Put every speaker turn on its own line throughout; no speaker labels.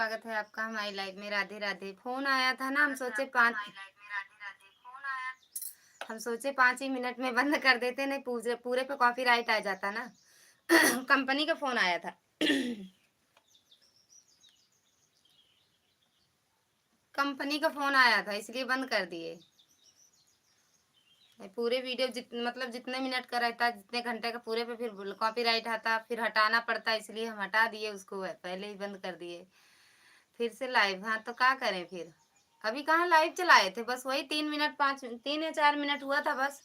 स्वागत है आपका हमारी लाइव में। राधे राधे। फोन आया था ना, हम सोचे 5 ही मिनट में बंद कर देते, नहीं पूरे पूरे पे कॉपीराइट आ जाता ना। कंपनी का फोन आया था। कंपनी का फोन आया था इसलिए बंद कर दिए। पूरे वीडियो मतलब जितने मिनट का रहता है, जितने घंटे का पूरे पे फिर कॉपीराइट आता, फिर हटाना पड़ता, इसलिए हम हटा दिए उसको, पहले ही बंद कर दिए। फिर से लाइव, हाँ तो क्या करें फिर। अभी कहाँ लाइव चलाए थे, बस वही 3 मिनट 3 या 4 मिनट हुआ था, बस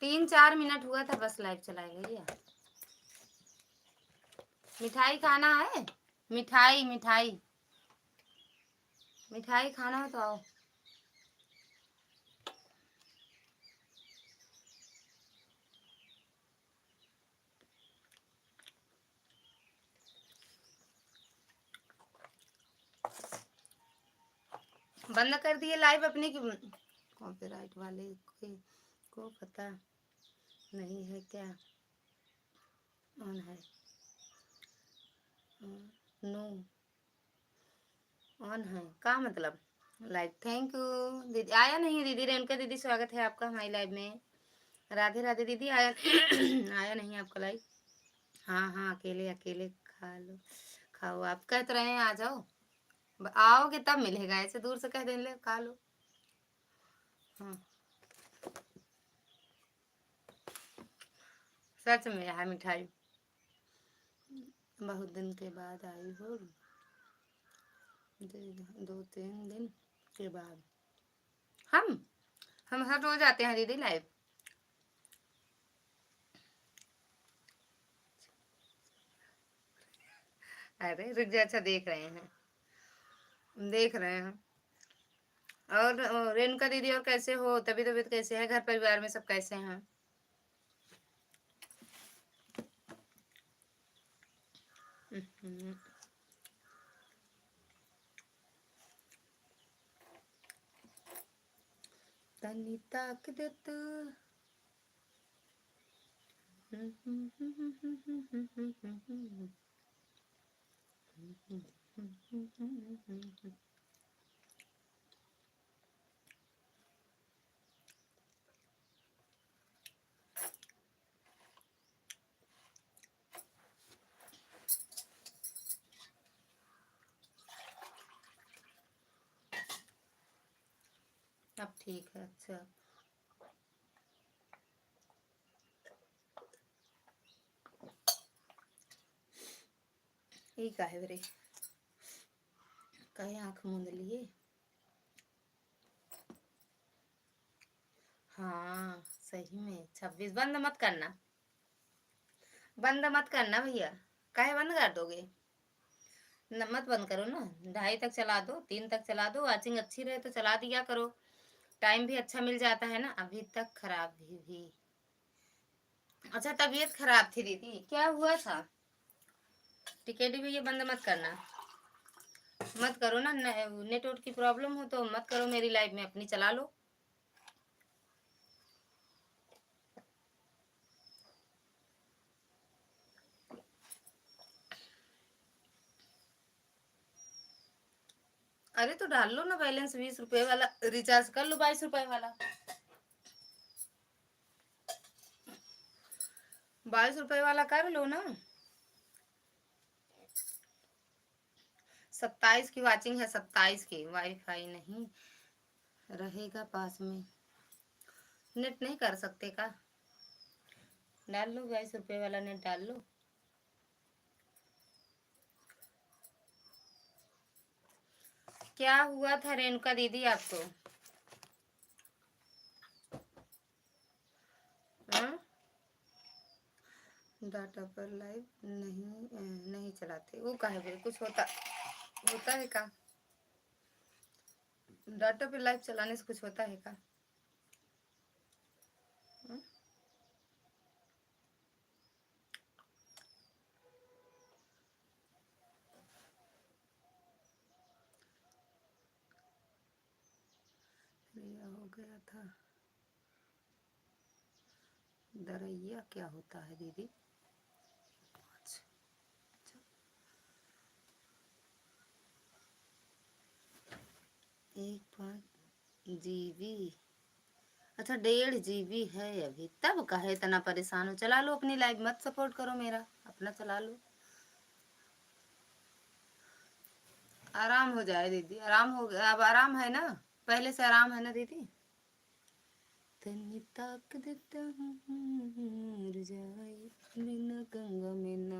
3-4 मिनट हुआ था, बस लाइव चलाए भैया। मिठाई खाना है? मिठाई मिठाई मिठाई खाना है तो आओ। बंद कर दिए लाइव अपनी की। कॉपीराइट वाले को पता नहीं है क्या ऑन है? नो ऑन है का मतलब लाइव। थैंक यू दीदी। आया नहीं दीदी, रेणुका दीदी स्वागत है आपका हमारी लाइव में। राधे राधे दीदी। आया आया नहीं आपका लाइव। हाँ हाँ, अकेले अकेले खा लो, खाओ। आप कह तो रहे हैं आ जाओ, आओगे तब मिलेगा, ऐसे दूर से कह देंगे खा लो। हाँ सच में है मिठाई, बहुत दिन के बाद आई हो, 2-3 दिन के बाद। हम हर रोज आते हैं दीदी लाइव। अरे रुक जा, अच्छा देख रहे हैं, देख रहे हैं। और रेणुका दीदी, और कैसे हो? तबीयत कैसे है? घर परिवार में सब कैसे हैं? तनी ताक दे तू। अब ठीक है, अच्छा। ये का है बरे, कहीं आंख मूंद लिए। हाँ सही में 26। बंद मत करना, बंद मत करना भैया। काहे बंद कर दोगे? मत बंद करो ना, 2:30 तक चला दो, 3 तक चला दो। वाचिंग अच्छी रहे तो चला दिया करो, टाइम भी अच्छा मिल जाता है ना। अभी तक खराब भी। अच्छा तबीयत खराब थी दीदी, क्या हुआ था? टिकेट भी ये बंद मत करना, मत करो ना। नेटवर्क की प्रॉब्लम हो तो मत करो, मेरी लाइफ में अपनी चला लो। अरे तो डाल लो ना बैलेंस, 20 रुपए वाला रिचार्ज कर लो, 22 रुपए वाला। 22 रुपए वाला कर लो ना। 27 की वाचिंग है, 27 की। वाईफाई नहीं रहेगा पास में, नेट नहीं कर सकते का? डाल लो 22 रुपए वाला नेट डाल लो। क्या हुआ था रेणुका दीदी आपको? हाँ? डाटा पर लाइव नहीं चलाते वो काहे बे? कुछ होता है का? डाटा पे लाइव चलाने से कुछ होता है का? हाँ? रिया हो गया था दरैया, क्या होता है दीदी? अच्छा, 1.5 GB। अच्छा 1.5 GB है अभी, तब काहे इतना परेशान हो। चला लो अपनी लाइफ, मत सपोर्ट करो मेरा, अपना चला लो। आराम हो जाए दीदी, आराम हो गया अब, आराम है ना, पहले से आराम है ना दीदी। तनी ताक देता हूँ जाए बिना गंगा में ना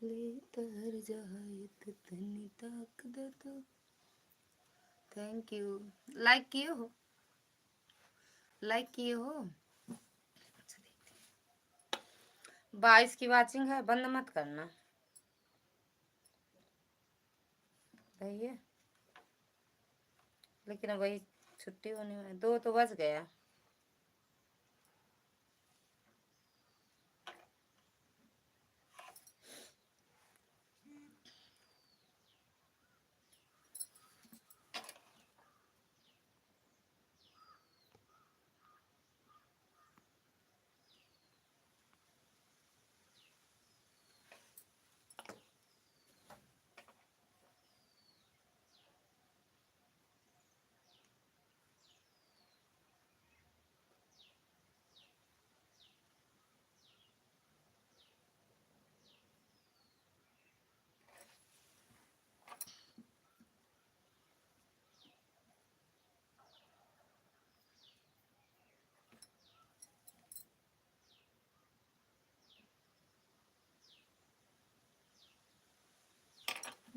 ले तर जाए, तो तनी ताक देता। थैंक यू, लाइक किए हो, लाइक किए हो। 22 की वाचिंग है, बंद मत करना भैया। लेकिन अब वही छुट्टी होने में 2 तो बज गया।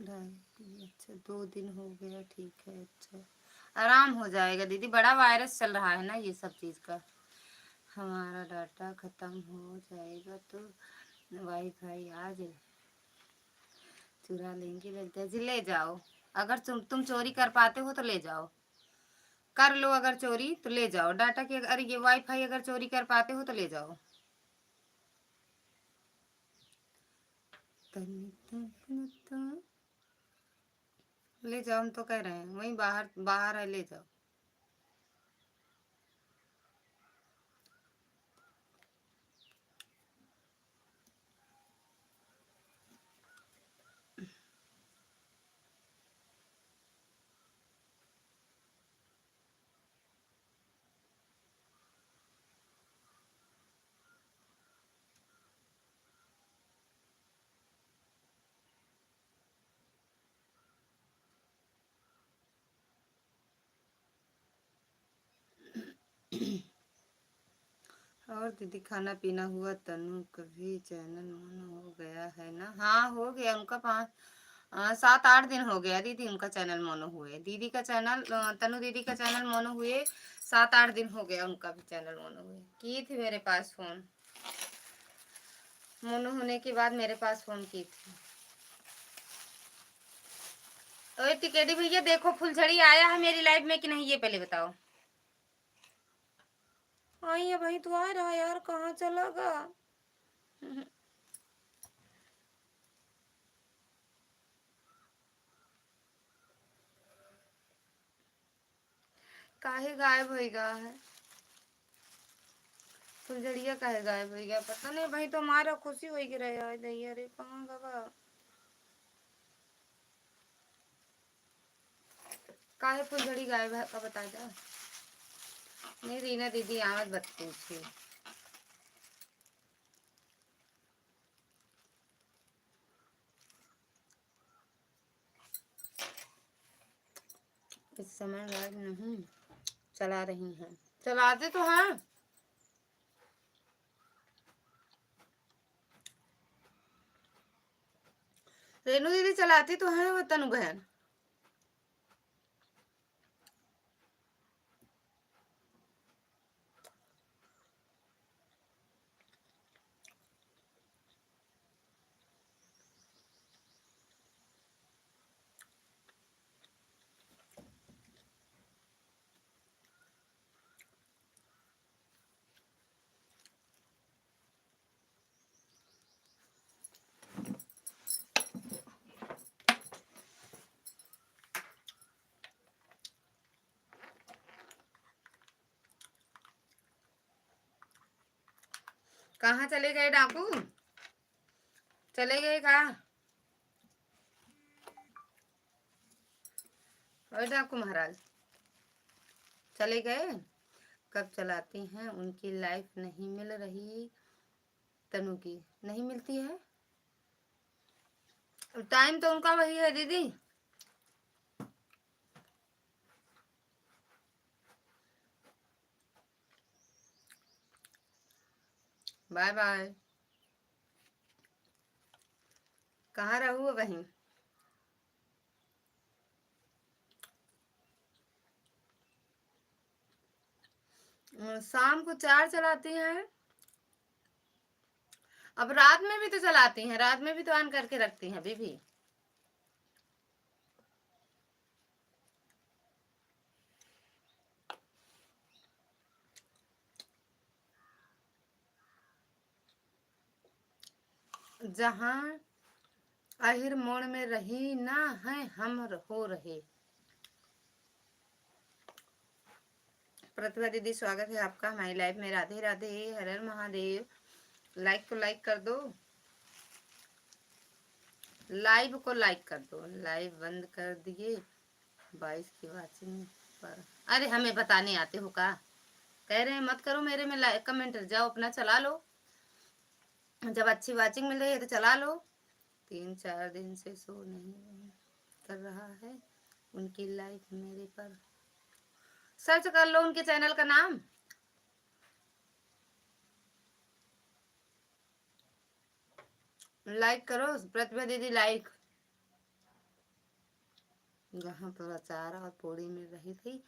अच्छा 2 दिन हो गया, ठीक है। अच्छा आराम हो जाएगा दीदी, बड़ा वायरस चल रहा है ना ये सब चीज़ का। हमारा डाटा ख़त्म हो जाएगा तो वाईफाई आज चुरा लेंगे, लगता है जी। ले जाओ, अगर तुम चोरी कर पाते हो तो ले जाओ, कर लो अगर चोरी तो ले जाओ डाटा की। अरे ये वाईफाई अगर चोरी कर पाते हो तो ले जाओ। ले जाओ, हम तो कह रहे हैं वहीं बाहर बाहर है, ले जाओ। और दीदी खाना पीना हुआ, तनु कभी चैनल ऑन हो गया है ना। हाँ हो गया उनका, 7-8 दिन हो गया दीदी उनका चैनल मोनो हुए। दीदी का चैनल, तनु दीदी का चैनल मोनो हुए 7-8 दिन हो गया, उनका भी चैनल मोनो हुए। की थी मेरे पास फोन, मोनो होने के बाद मेरे पास फोन की थी। ओए टिकेडी भैया देखो फुलझड़ी आया है मेरी लाइफ में कि नहीं, ये पहले बताओ। आई है भाई, तू आ रहा यार, कहाँ चला गया। काहे गायब होएगा है फुलझड़िया, काहे गायब हो गया पता नहीं भाई। तो हमारा खुशी हो रहा है दैया रे, कहाँ गवा। काहे फुलझड़ी गायब है का बता जा। नहीं रीना दीदी आमद बत पूछी। इस समय गायब नहीं, चला रही हैं, चलाते तो हैं। रेनू दीदी चलाती तो हैं वो तनु बहन। कहाँ चले गए डाकू, चले गए कहाँ। और डाकू महाराज चले गए। कब चलाती हैं? उनकी लाइफ नहीं मिल रही, तनु की नहीं मिलती है। टाइम तो उनका वही है दीदी। Bye bye. कहाँ रहूँ कहीं। शाम को 4 चलाती हैं। अब रात में भी तो चलाती हैं, रात में भी तो ऑन करके रखती हैं अभी भी। जहाँ आहिर मोड़ में रही ना है हम हो रहे। प्रतिभा दीदी स्वागत है आपका हमारी लाइफ में। राधे राधे, हर हर महादेव। लाइक को लाइक कर दो, लाइव को लाइक कर दो। लाइव बंद कर दिए 22 की वाचिंग पर। अरे हमें बताने आते हो का? कह रहे हैं मत करो मेरे में लाइक कमेंट, जाओ अपना चला लो। जब अच्छी वाचिंग मिल रही है तो चला लो। 3-4 दिन से शो नहीं कर रहा है उनकी लाइफ मेरे पर। सर्च कर लो उनके चैनल का नाम। लाइक करो प्रतिभा दीदी, लाइक। जहाँ पर अचार और पूड़ी मिल रही थी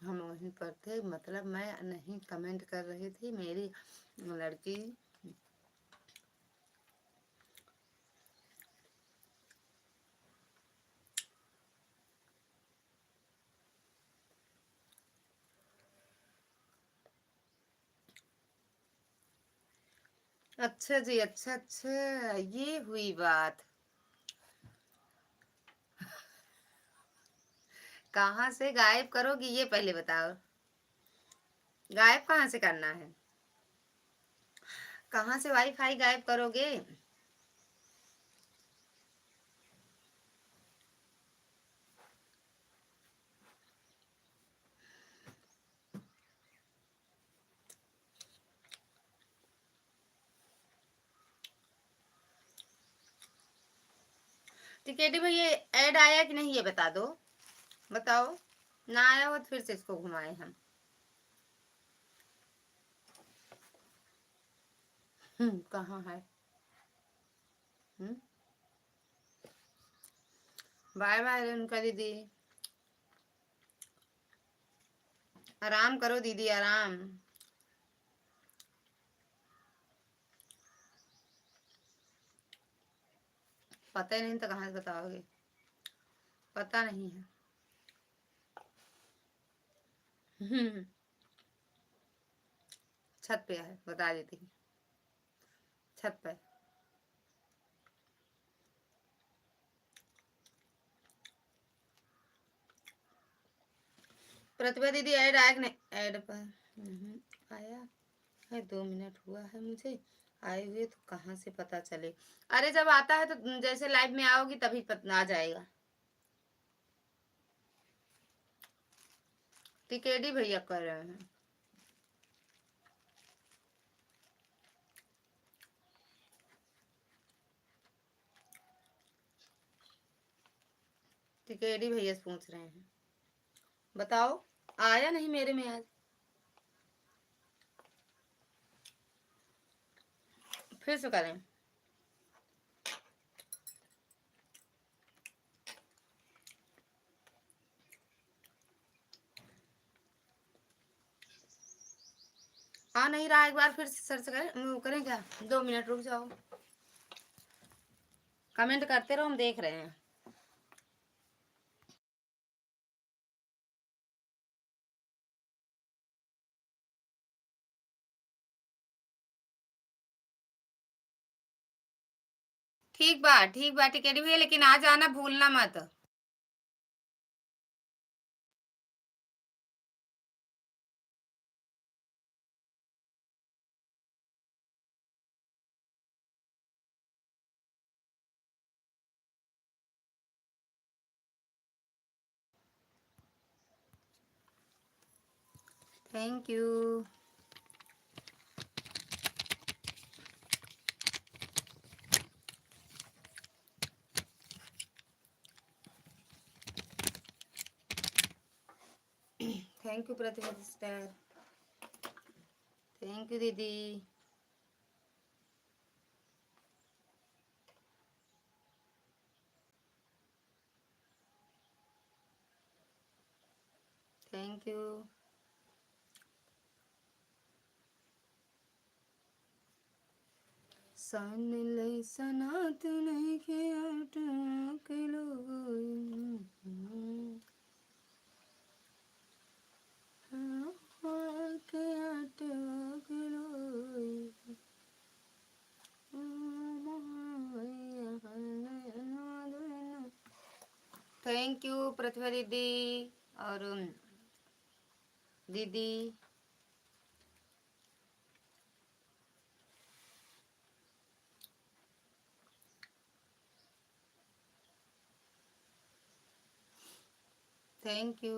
हम वहीं पर थे। मतलब मैं नहीं कमेंट कर रही थी, मेरी लड़की अच्छा जी, अच्छा अच्छा, ये हुई बात। कहाँ से गायब करोगी ये पहले बताओ। गायब कहाँ से करना है? कहाँ से वाईफाई गायब करोगे? टिकेटी भाई ये ऐड आया कि नहीं ये बता दो, बताओ। ना आया हो तो फिर से इसको घुमाए हम। कहाँ है? बाय बाय रेणुका दीदी। आराम करो दीदी, आराम। पता ही नहीं तो कहाँ से बताओगे? पता नहीं है। छत पे है, बता देती हूँ। छत पे। प्रतिभा दीदी ऐड आया कि नहीं? ऐड पर आया है, 2 मिनट हुआ है मुझे आए हुए, तो कहाँ से पता चले? अरे जब आता है तो जैसे लाइव में आओगी तभी पता आ जाएगा। टिकेडी भैया कर रहे हैं। टिकेडी भैया पूछ रहे हैं, बताओ आया नहीं मेरे में आज। फिर से करें। आ नहीं रहा, एक बार फिर से सर्च करें, करें क्या? 2 मिनट रुक जाओ, कमेंट करते रहो, हम देख रहे हैं। ठीक बा टिकेडी भैया, लेकिन आ जाना भूलना मत। Thank you. Thank you Pratibha sister, thank you दीदी। Thank you. सन लई सनात नहीं के अटकलो के अटकलो। थैंक यू प्रतिभा दीदी और दीदी। Thank you.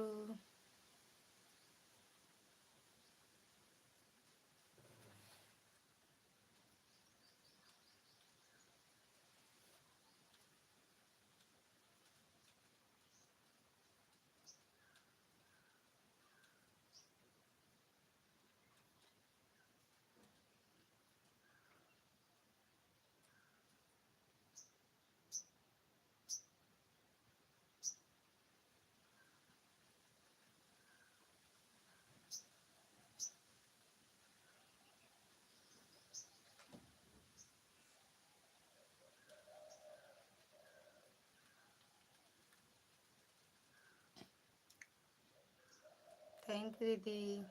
थैंक यू दीदी।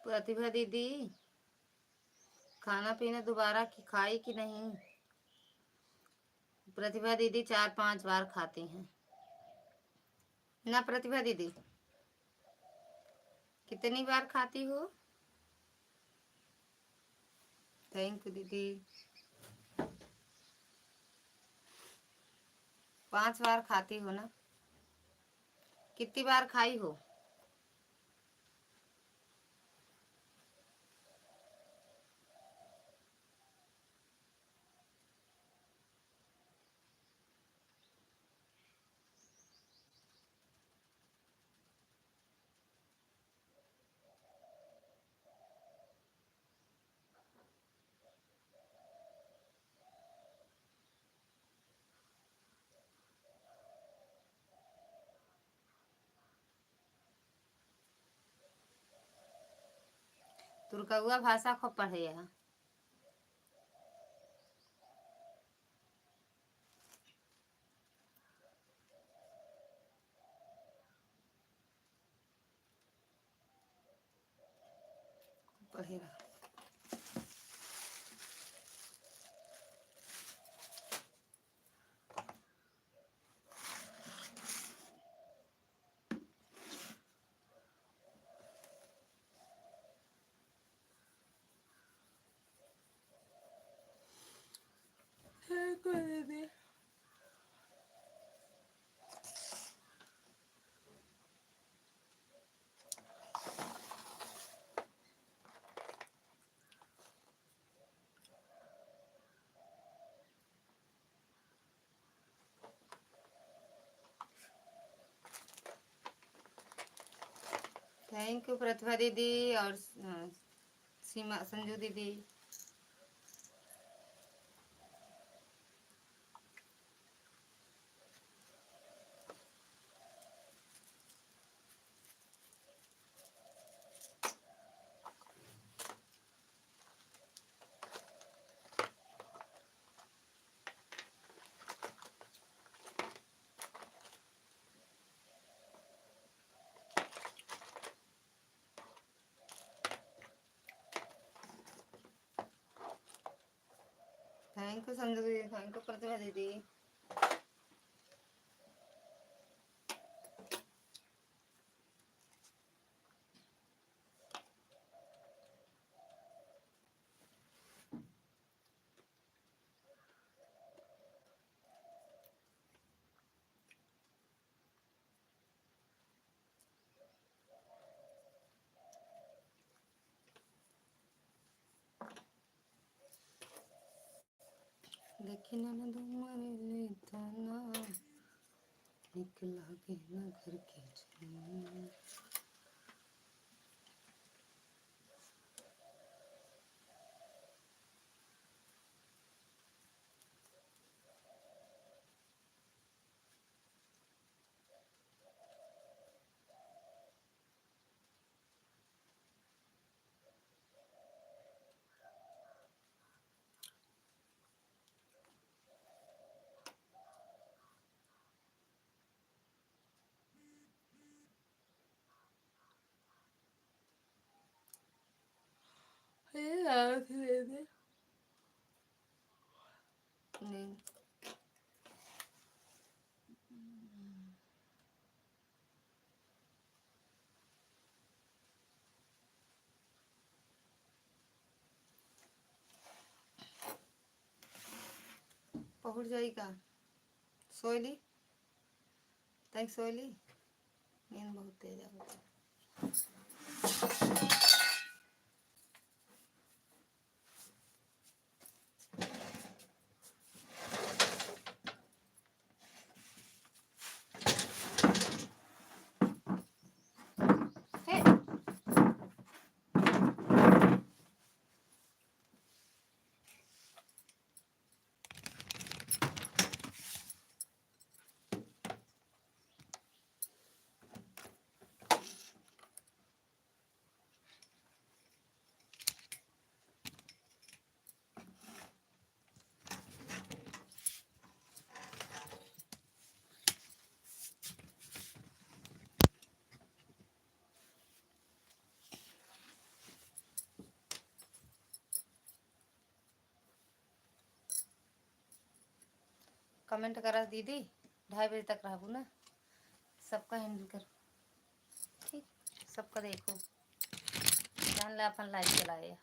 प्रतिभा दीदी खाना पीना दोबारा की खाई कि नहीं? प्रतिभा दीदी 4-5 बार खाती हैं ना। प्रतिभा दीदी कितनी बार खाती हो? थैंक यू दीदी। 5 बार खाती हो ना? कितनी बार खाई हो? तुर्कौआ भाषा खूब पढ़े है। पढ़ेगा। थैंक यू प्रतिभा दीदी और सीमा संजू दीदी। यू संजू दीदी, थैंक यू प्रतिभा दीदी। देखी ना तुम्हारे थाना निकला के ना घर के चैन। नहीं पहुंच जाएगा। सोयली तक सोयली नींद बहुत तेज आवत है। कमेंट करा दीदी, 2:30 बजे तक रहू ना, सबका हैंडल करो ठीक, सबका देखो, जान ला अपन लाइव चलाए।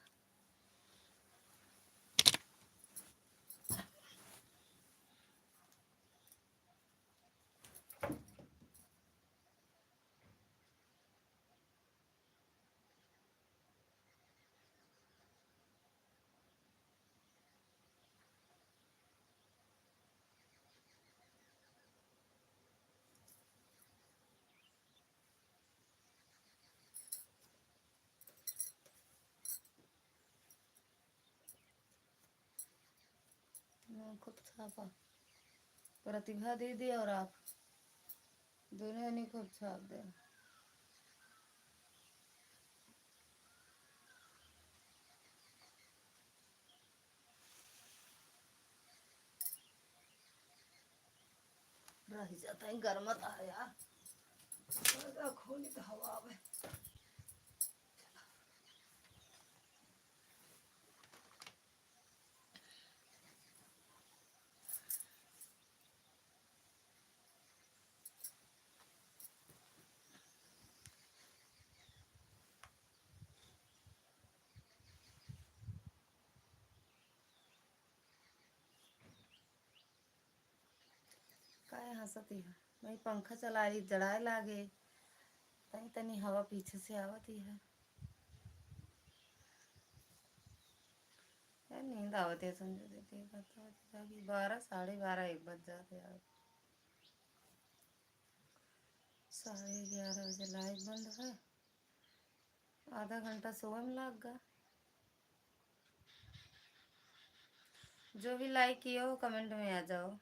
खूब छापा प्रतिभा दीदी और आप दोनों ने खूब छाप दे। रह जाता है गर्मत आ यार, खोली तो हवा आवे। काय हंसती है भाई, पंखा चला रही जड़ाए लागे, तनी तनी हवा पीछे से आवती है। यार नींद आवती है संजू दीदी, बताओ 12 12:30 1 बज जाते यार। 11:30 बजे लाइट बंद है, आधा घंटा सोए में लग गया। जो भी लाइक किया हो कमेंट में आ जाओ।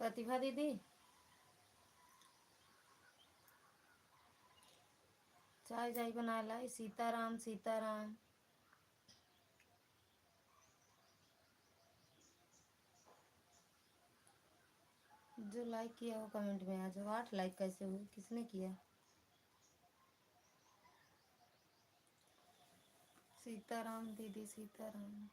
प्रतिभा दीदी, चाय चाय बना लाई। सीताराम सीताराम। जो लाइक किया हो कमेंट में आ जाओ। 8 लाइक कैसे हुए, किसने किया? सीताराम दीदी सीताराम।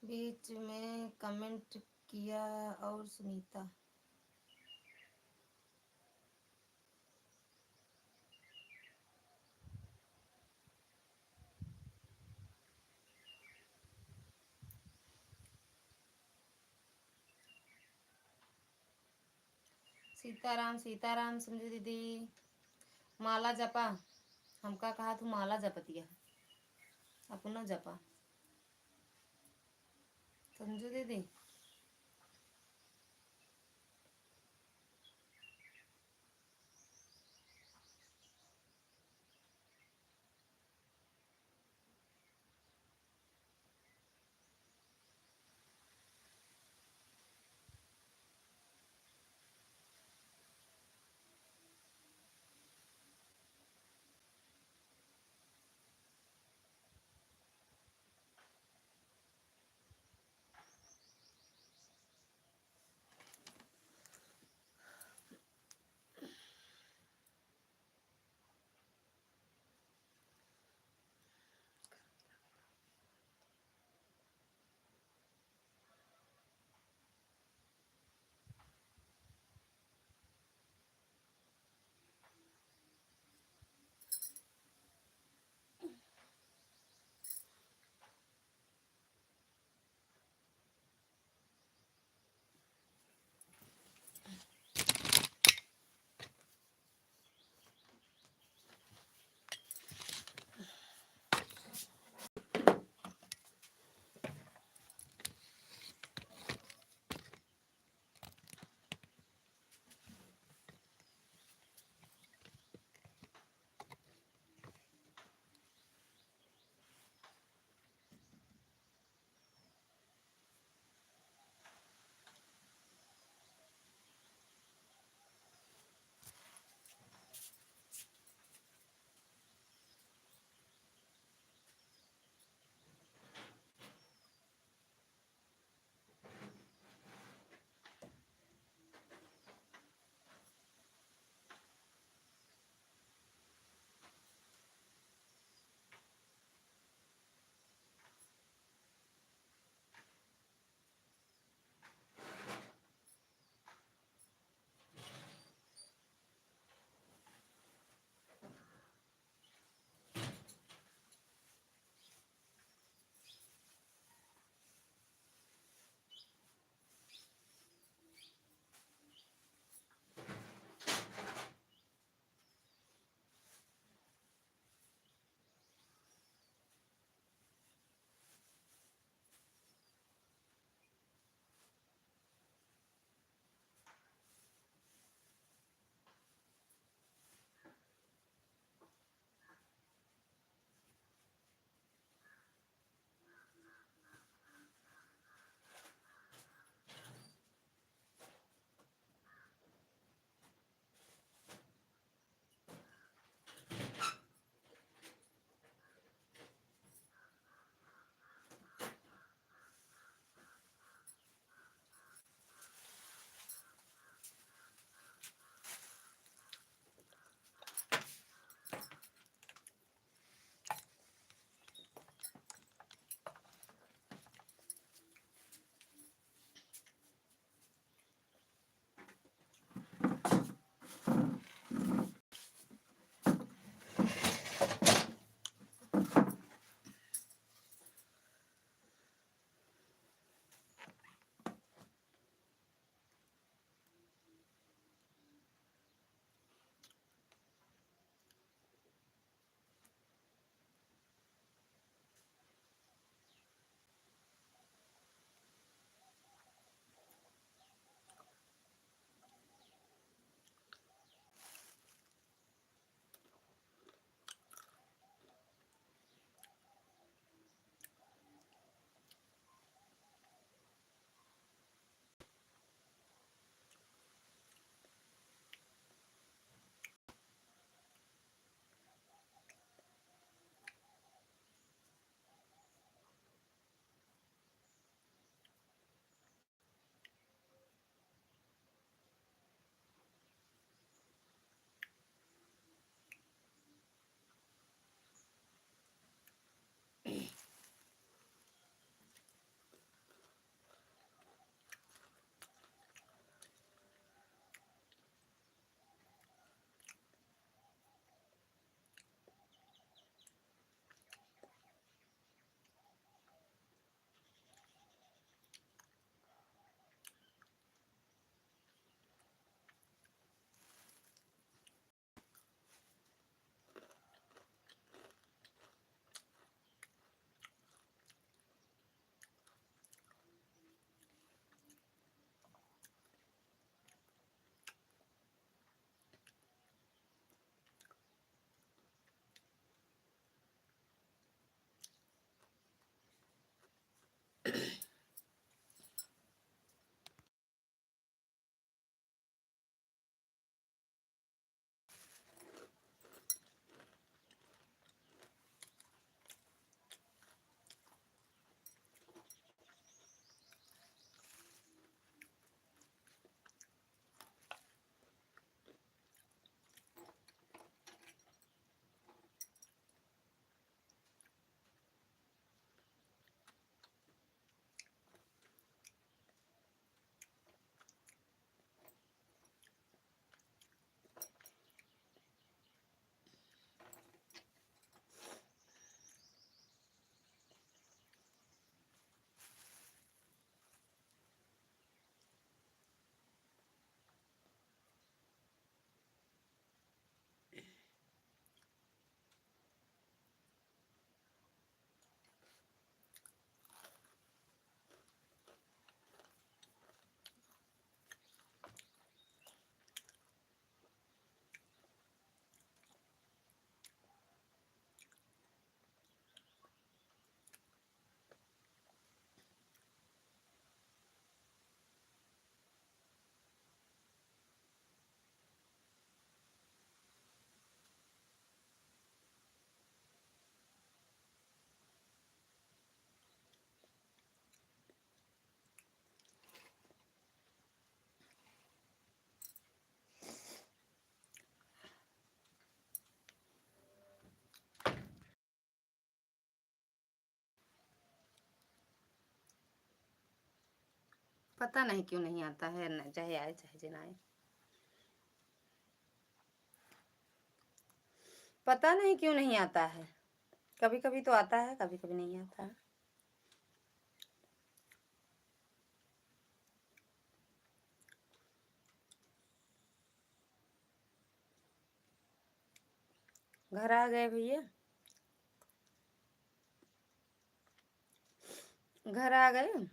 बीच में कमेंट किया। और सुनीता सीताराम सीताराम संजू दीदी माला जपा। हमका कहा तू माला जपतिया अपना जपा संजू दीदी। पता नहीं क्यों नहीं आता है, चाहे आए चाहे ना आए, पता नहीं क्यों नहीं आता है। कभी कभी तो आता है, कभी कभी नहीं आता है। घर आ गए भैया, घर आ गए।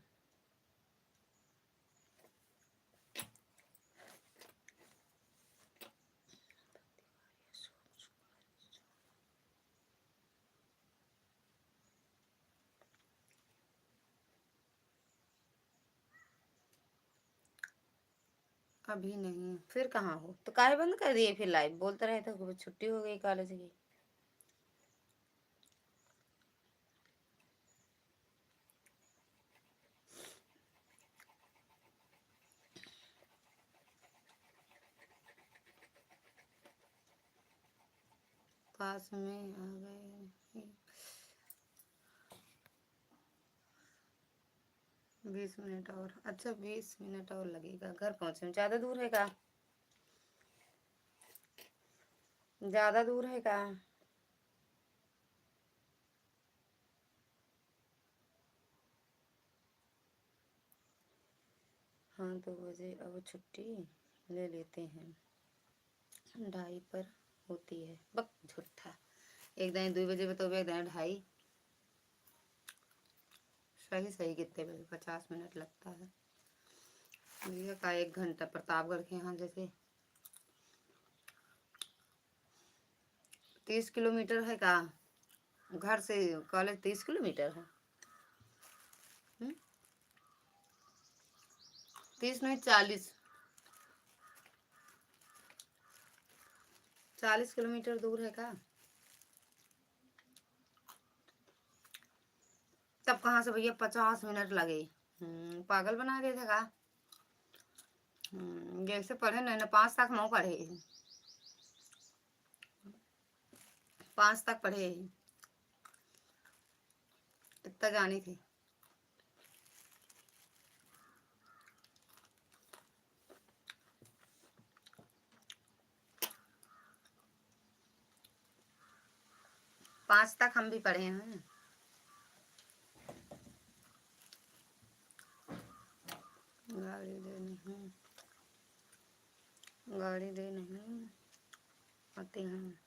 अभी नहीं, फिर कहाँ हो तो काहे बंद कर दिए? फिर लाइव बोलते रहे थे, छुट्टी हो गई कॉलेज की। पास में आ गए, 20 मिनट और। अच्छा 20 मिनट और लगेगा घर पहुंचने में। ज्यादा दूर है का? ज्यादा दूर है का? हाँ 2 बजे अब छुट्टी ले लेते हैं, 2:30 पर होती है। बक झूठा, एक दिन 2 बजे बताओ, एक दिन 2:30। सही सही कितने बजे? 50 मिनट लगता है भैया का, 1 घंटा प्रतापगढ़ के यहाँ जैसे। 30 किलोमीटर है का? घर से कॉलेज 30 किलोमीटर है। 30 नहीं, 40। 40 किलोमीटर दूर है का? तब कहाँ से भैया 50 मिनट लगे? पागल बना गए थे का? जैसे पढ़े नहीं ना, 5 तक नहीं पढ़े, 5 तक पढ़े, इतना जानी थी। पाँच तक हम भी पढ़े हैं। गाड़ी दे नहीं, गाड़ी दे नहीं आते हैं।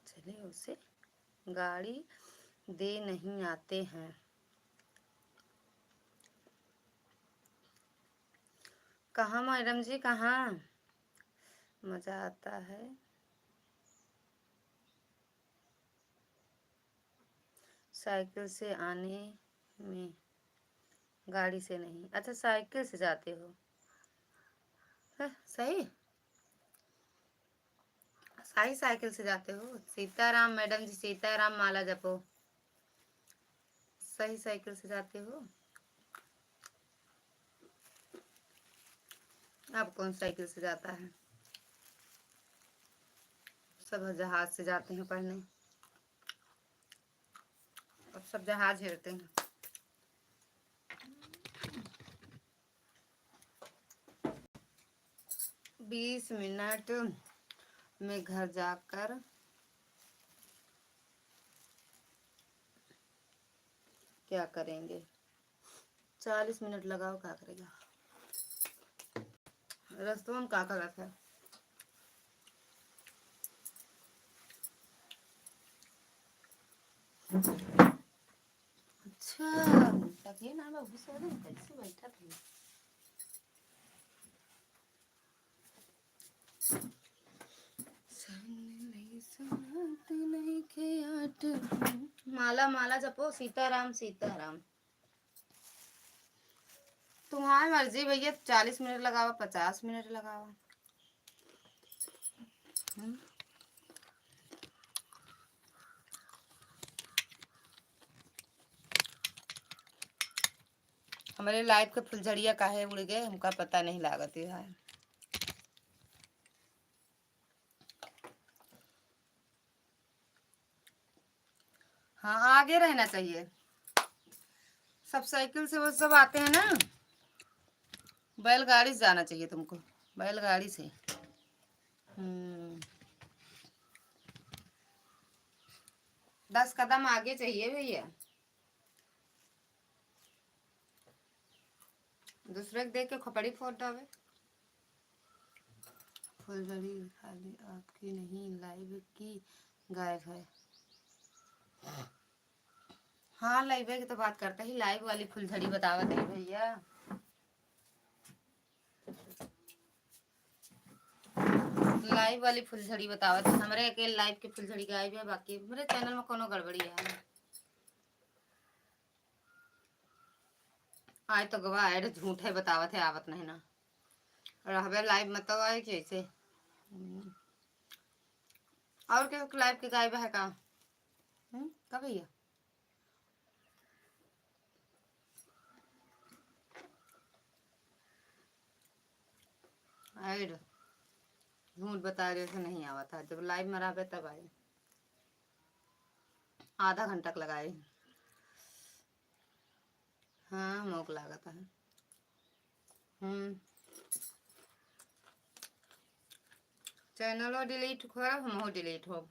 चले उसे, गाड़ी दे नहीं आते हैं। कहाँ मैडम जी, कहाँ? मज़ा आता है साइकिल से आने में, गाड़ी से नहीं। अच्छा साइकिल से जाते हो? सही सही, साइकिल से जाते हो। सीताराम मैडम जी, सीताराम माला जपो। सही साइकिल से जाते हो। अब कौन साइकिल से जाता है? सब जहाज से जाते हैं पढ़ने, अब सब जहाज हेरते हैं। 20 मिनट में घर जाकर क्या करेंगे? 40 मिनट लगाओ, क्या करेगा? रास्तों में क्या कर रखा है? अच्छा तकिए ना बाबू, सो दे, कैसे बैठा था? माला माला जपो, सीताराम सीताराम। तुम्हारी मर्जी भैया, 40 मिनट लगाओ 50 मिनट लगाओ। हमारे लाइफ के फुलझड़िया काहे उड़ गए, हमका पता नहीं लागत है। हाँ आगे रहना चाहिए। सब साइकिल से वो सब आते हैं ना, बैलगाड़ी से जाना चाहिए तुमको, बैलगाड़ी से। 10 कदम आगे चाहिए भैया। दूसरे को देख के खोपड़ी फोड़ डावे। फुलझड़ी खाली आपकी नहीं, लाइव की गायब है। हाँ लाइव की तो बात करते ही, लाइव वाली फुलझड़ी बतावत है भैया। लाइव वाली फुलझड़ी बतावत है। हमारे अकेले लाइव की फुलझड़ी गायब है, बाकी मेरे चैनल में कोनो गड़बड़ी है। आज तो गवाह ऐड झूठ है बतावत है, आवत नहीं ना। और हमें लाइव मत आए कैसे। और क्या लाइव के गायब है का? का भैया ऐड झूठ बता रहे थे, नहीं आवा था। जब लाइव में रहा तब आए, आधा घंटा लगाए। हाँ मोक लागत है। चैनल डिलीट हो, हम डिलीट हो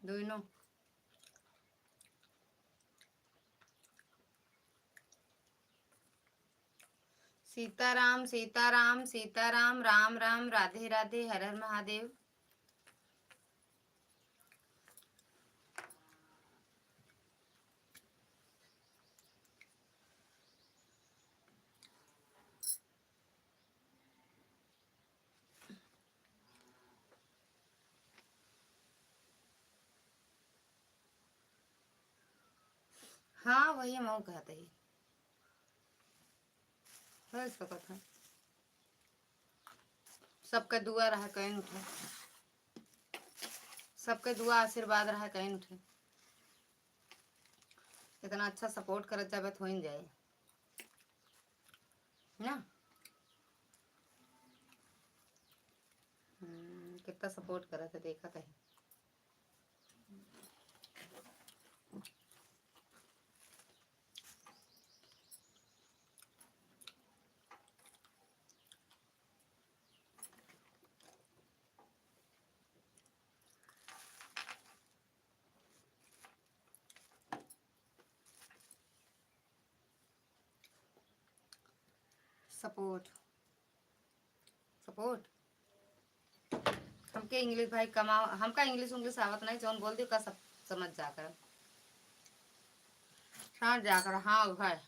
दोनों। सीताराम सीताराम सीताराम, राम राम, राधे राधे, हर हर महादेव। हाँ वही हम कहते ही है इसका कथा। सबका दुआ रहा कहीं उठे, सबके दुआ आशीर्वाद रहा कहीं उठे। इतना अच्छा सपोर्ट कर जाए तो हो ही जाए ना। कितना सपोर्ट करे थे देखा था। सपोर्ट सपोर्ट हमके इंग्लिश भाई कमाओ, हमका इंग्लिश उंग्लिश आवत नहीं, जौन बोल दी का सब समझ जाकर। हाँ जाकर हाँ भाई।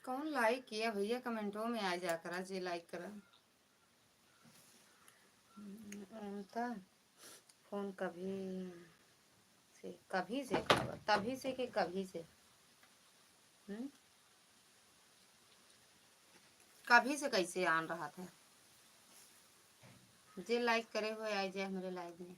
कौन लाइक किया भैया? कमेंटों में आ जाकर जी लाइक करा। उनका फोन कभी से तभी से कि कभी से कभी से कैसे आन रहा था। जे लाइक करे हुए आ जाए हमारे लाइव में।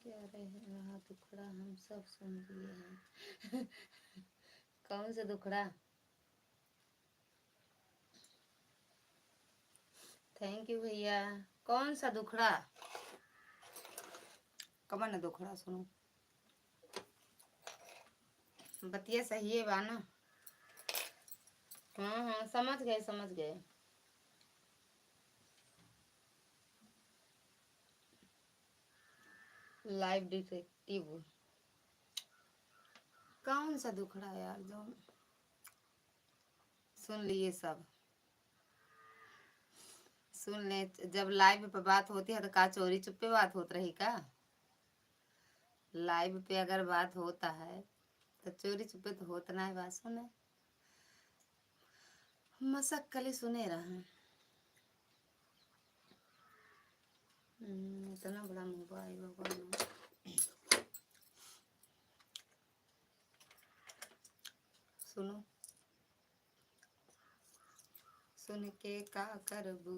क्या रहा दुखड़ा हम सब सुन लिए हैं। कौन सा दुखड़ा? थैंक यू भैया। कौन सा दुखड़ा? कमा ना दुखड़ा सुनो, बतिया सही है बाना। हाँ हाँ समझ गए समझ गए। लाइव डिटेक्टिव कौन सा दुखड़ा यार जो सुन लिए सब सुन ले। जब लाइव पे बात होती है तो का चोरी चुप्पे बात होत रही का? लाइव पे अगर बात होता है तो चोरी चुप्पे तो होता ना है। बात सुने मसक कली सुने रहा। इतना बड़ा मोबाइल भगवान। सुनो सुन के का करबू,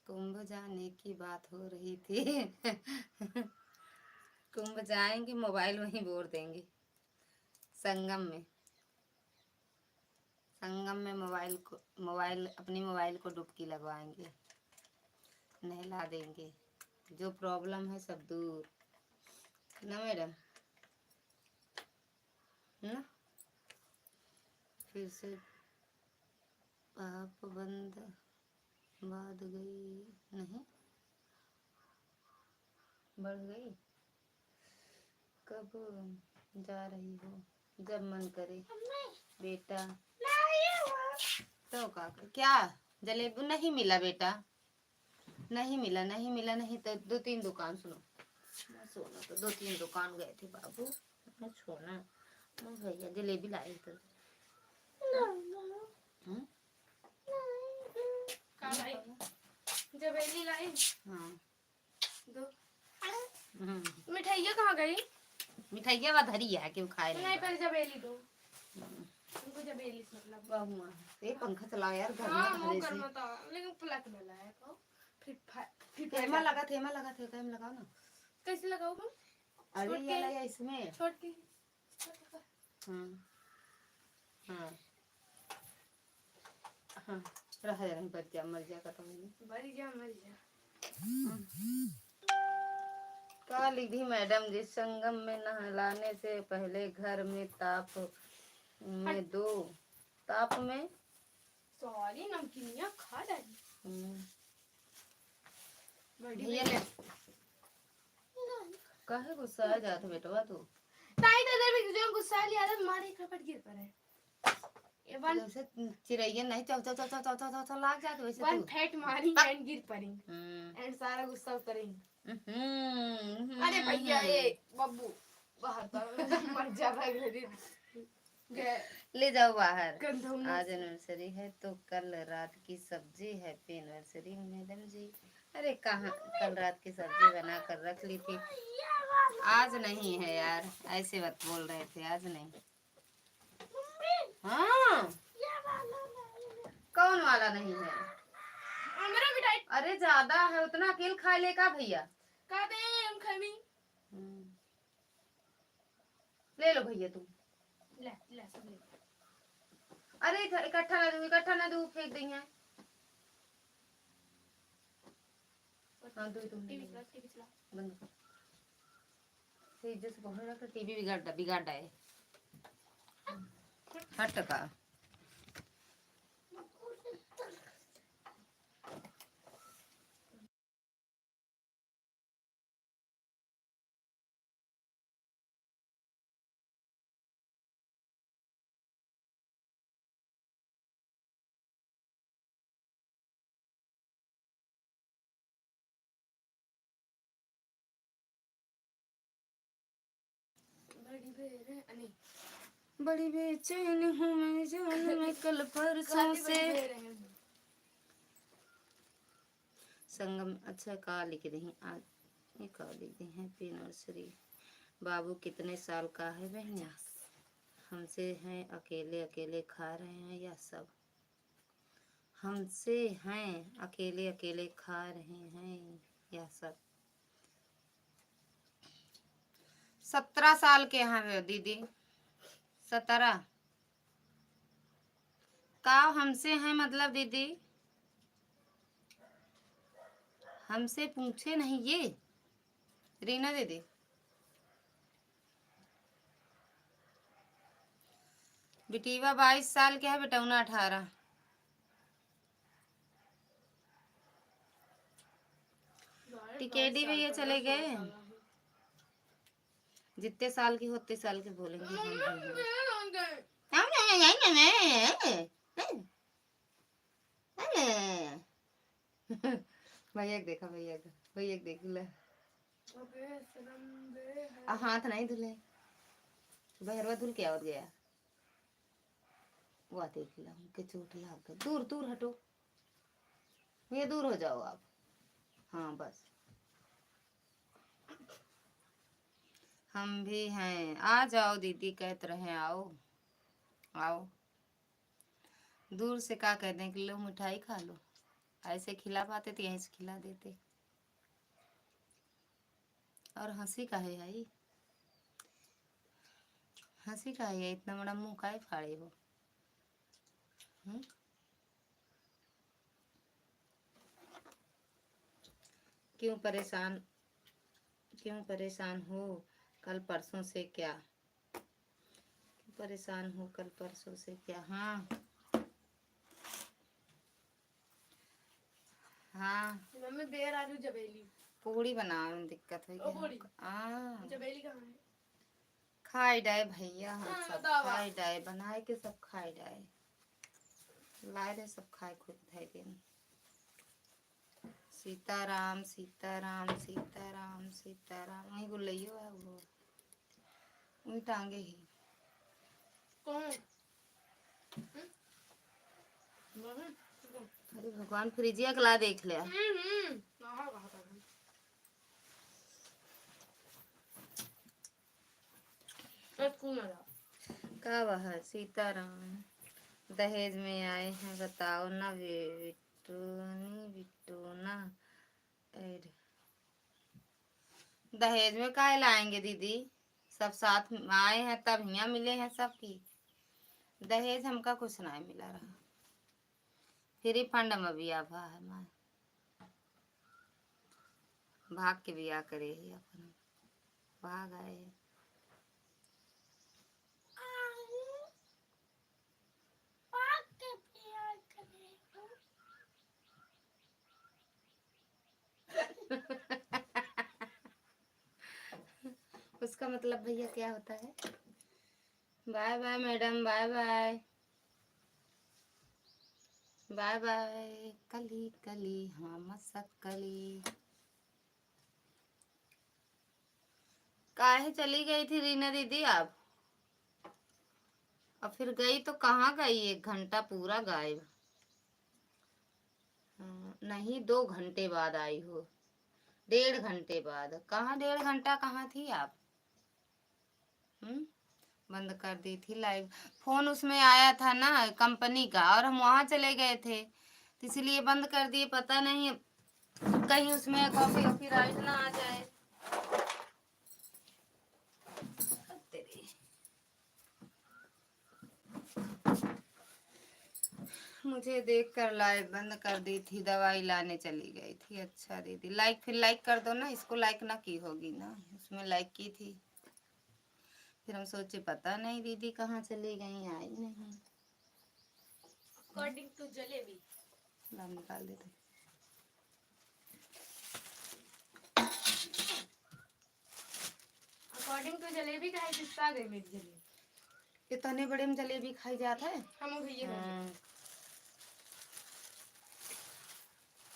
कुंभ जाने की बात हो रही थी। कुंभ जाएंगे मोबाइल वहीं बोर देंगे। संगम में संगम में मोबाइल अपनी मोबाइल को डुबकी लगवाएंगे, नहला देंगे। जो प्रॉब्लम है सब दूर ना मैडम ना। फिर से पाप बंद बात गई नहीं बढ़ गई। कब जा रही हो? जब मन करे बेटा। तो का क्या जलेबी नहीं मिला बेटा? नहीं मिला नहीं मिला नहीं तो दो तीन दुकान सुनो सोना तो दो तीन दुकान गए थे बाबू। छोना भैया जलेबी लाए थे।
जलेबी लाई।
हाँ
दो मिठाइयाँ कहाँ गई?
मिठाइया वा धरी है क्यों खाए
नहीं पहले जलेबी दो। उनको जलेबी से मतलब
बहुआ ये पंखा चला यार घर
हाँ
में
वो
धरे
करना
से।
था लेकिन प्लग में लाया तो फिर
थेमा लगा थे कैम लगाओ ना।
कैसे लगाओ हम?
अरे ये लगा इसमें
छोड़ के
हाँ हाँ हाँ रह जा बच्चा मर जा का तो
मर जा।
का लिखी मैडम जी? संगम में नहलाने से पहले घर में ताप में दो ताप में
सॉरी नमकीनियाँ खा डाली।
भैया ले काहे गुस्सा आ जात बेटवा तू?
ताई तो इधर भी जो गुस्सा लिया था मारे खपट गिर पड़े। ये वन
जैसे चिड़ैया नहीं चौ चौ चौ चौ चौ चौ चौ लाग जात वैसे
वन
तू
फैट मारी एंड गिर पड़ी एंड सारा गुस्सा उतरेंगे। अरे भैया ये बब्बू बाहर मर जा भाई
ले जाओ बाहर। आज एनिवर्सरी है तो कल रात की सब्जी हैप्पी एनिवर्सरी मैडम जी। अरे कहाँ कल रात की सब्जी बना कर रख ली थी। आज नहीं है यार ऐसे बात बोल रहे थे आज नहीं। हाँ कौन वाला नहीं है? अरे ज्यादा है उतना अकेले खा ले का भैया? ले लो भैया तुम।
ले सब ले।
अरे इकट्ठा ना दो फेंक देंगे। हाँ दो तुम
टीवी चला
बंद कर। तेज से पकड़ रखा टीवी बिगाड़ है। हट का बड़ी बेचैन हूँ मैं जान में कल परसों से। संगम अच्छा का लिख रही आज ये का लिख रही हैप्पी एनिवर्सरी। बाबू कितने साल का है बहनिया? हमसे हैं अकेले अकेले खा रहे हैं या सब? हमसे हैं अकेले अकेले खा रहे हैं या सब? 17 साल के हैं दीदी, 17 का हमसे है मतलब दीदी, हमसे पूछे नहीं ये रीना दीदी। बिटीवा 22 साल के है, बेटौना 18। टिकेडी भैया चले गए, जितने साल की होते साल के बोलेंगे भैया देखा, भैया देख ले, हाथ नहीं धुले, भैरवा धुल के और गया, वो देख ला उनके चोट लग गई। दूर दूर हटो, ये दूर हो जाओ आप, हाँ बस। हम भी हैं, आ जाओ दीदी, कहते रहे आओ आओ। दूर से क्या कहते हैं कि लो मिठाई खा लो, ऐसे खिला पाते तो यहीं से खिला देते। और हंसी का है आई, हंसी का है, इतना बड़ा मुंह काहे फाड़े हो? क्यों परेशान हो कल परसों से क्या? परेशान हो कल परसों से क्या? हाँ हाँ
मम्मी बेर आलू जबेली
पूड़ी बनाने में दिक्कत हुई
जबेली कहाँ है?
खाई डाय भैया, हम सब खाई डाय, बनाए के सब खाई डाय, लाए रहे सब खाए खुद खाए दिन। सीताराम सीताराम सीताराम सीताराम, वही गुल्लइयो है वो, वही टांगे ही।
कौन?
अरे भगवान, फ्रिजिया कला देख लिया। का वह सीताराम दहेज में आए हैं, बताओ ना बिट्टू ना। दहेज में काहे लाएंगे दीदी, सब साथ में आए हैं तब यहाँ मिले हैं सबकी। दहेज हमका कुछ नहीं मिला रहा, फ्री फंड में बिया भा है, माँ भाग के बिया करे ही अपन, भाग आए। उसका मतलब भैया क्या होता है? Bye bye madam, bye bye bye bye, कली कली हाँ मसकली। काहे चली गई थी रीना दीदी आप? और फिर गई तो कहाँ गई? 1 घंटा पूरा गायब। नहीं 2 घंटे बाद आई हो, 1.5 घंटे बाद। कहाँ 1.5 घंटा कहाँ थी आप? बंद कर दी थी लाइव, फोन उसमें आया था ना कंपनी का, और हम वहाँ चले गए थे तो इसलिए बंद कर दिए। पता नहीं कहीं उसमें कॉपीराइट ना आ जाए। मुझे देखकर लाइव बंद कर दी थी, दवाई लाने चली गई थी। अच्छा दीदी, फिर लाइक कर दो ना, इसको लाइक ना की होगी ना, उसमें लाइक की थी। फिर हम सोचे पता नहीं दीदी कहाँ चली गई, आई नहीं।
अकॉर्डिंग टू जलेबी
निकाल देते।
अकॉर्डिंग टू जलेबी का है, किस्सा आ गई मेरी जलेबी।
इतने बड़े में जलेबी खाई जाता है?
हम भैया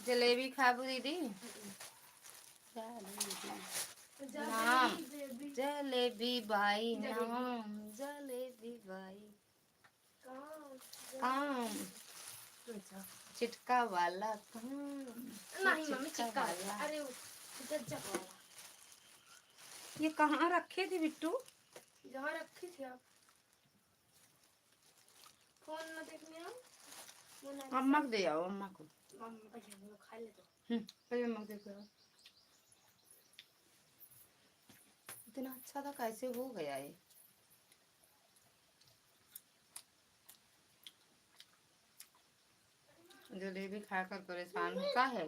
जलेबी खाबू दीदी? नाम जलेबी बाई, नाम जलेबी बाई, काम चिटका वाला काम।
नहीं मम्मी चिटका वाला, अरे गज्जक वाला।
ये कहाँ रखे थे बिट्टू?
जहाँ रखी थी आप, फोन में देखने आओ।
अम्मा को दे आओ, अम्मा को।
मम्मी भैया खा ले तो।
पहले अम्मा को दे आओ। इतना अच्छा था, कैसे हो गया ये? जलेबी खाकर परेशान होता है।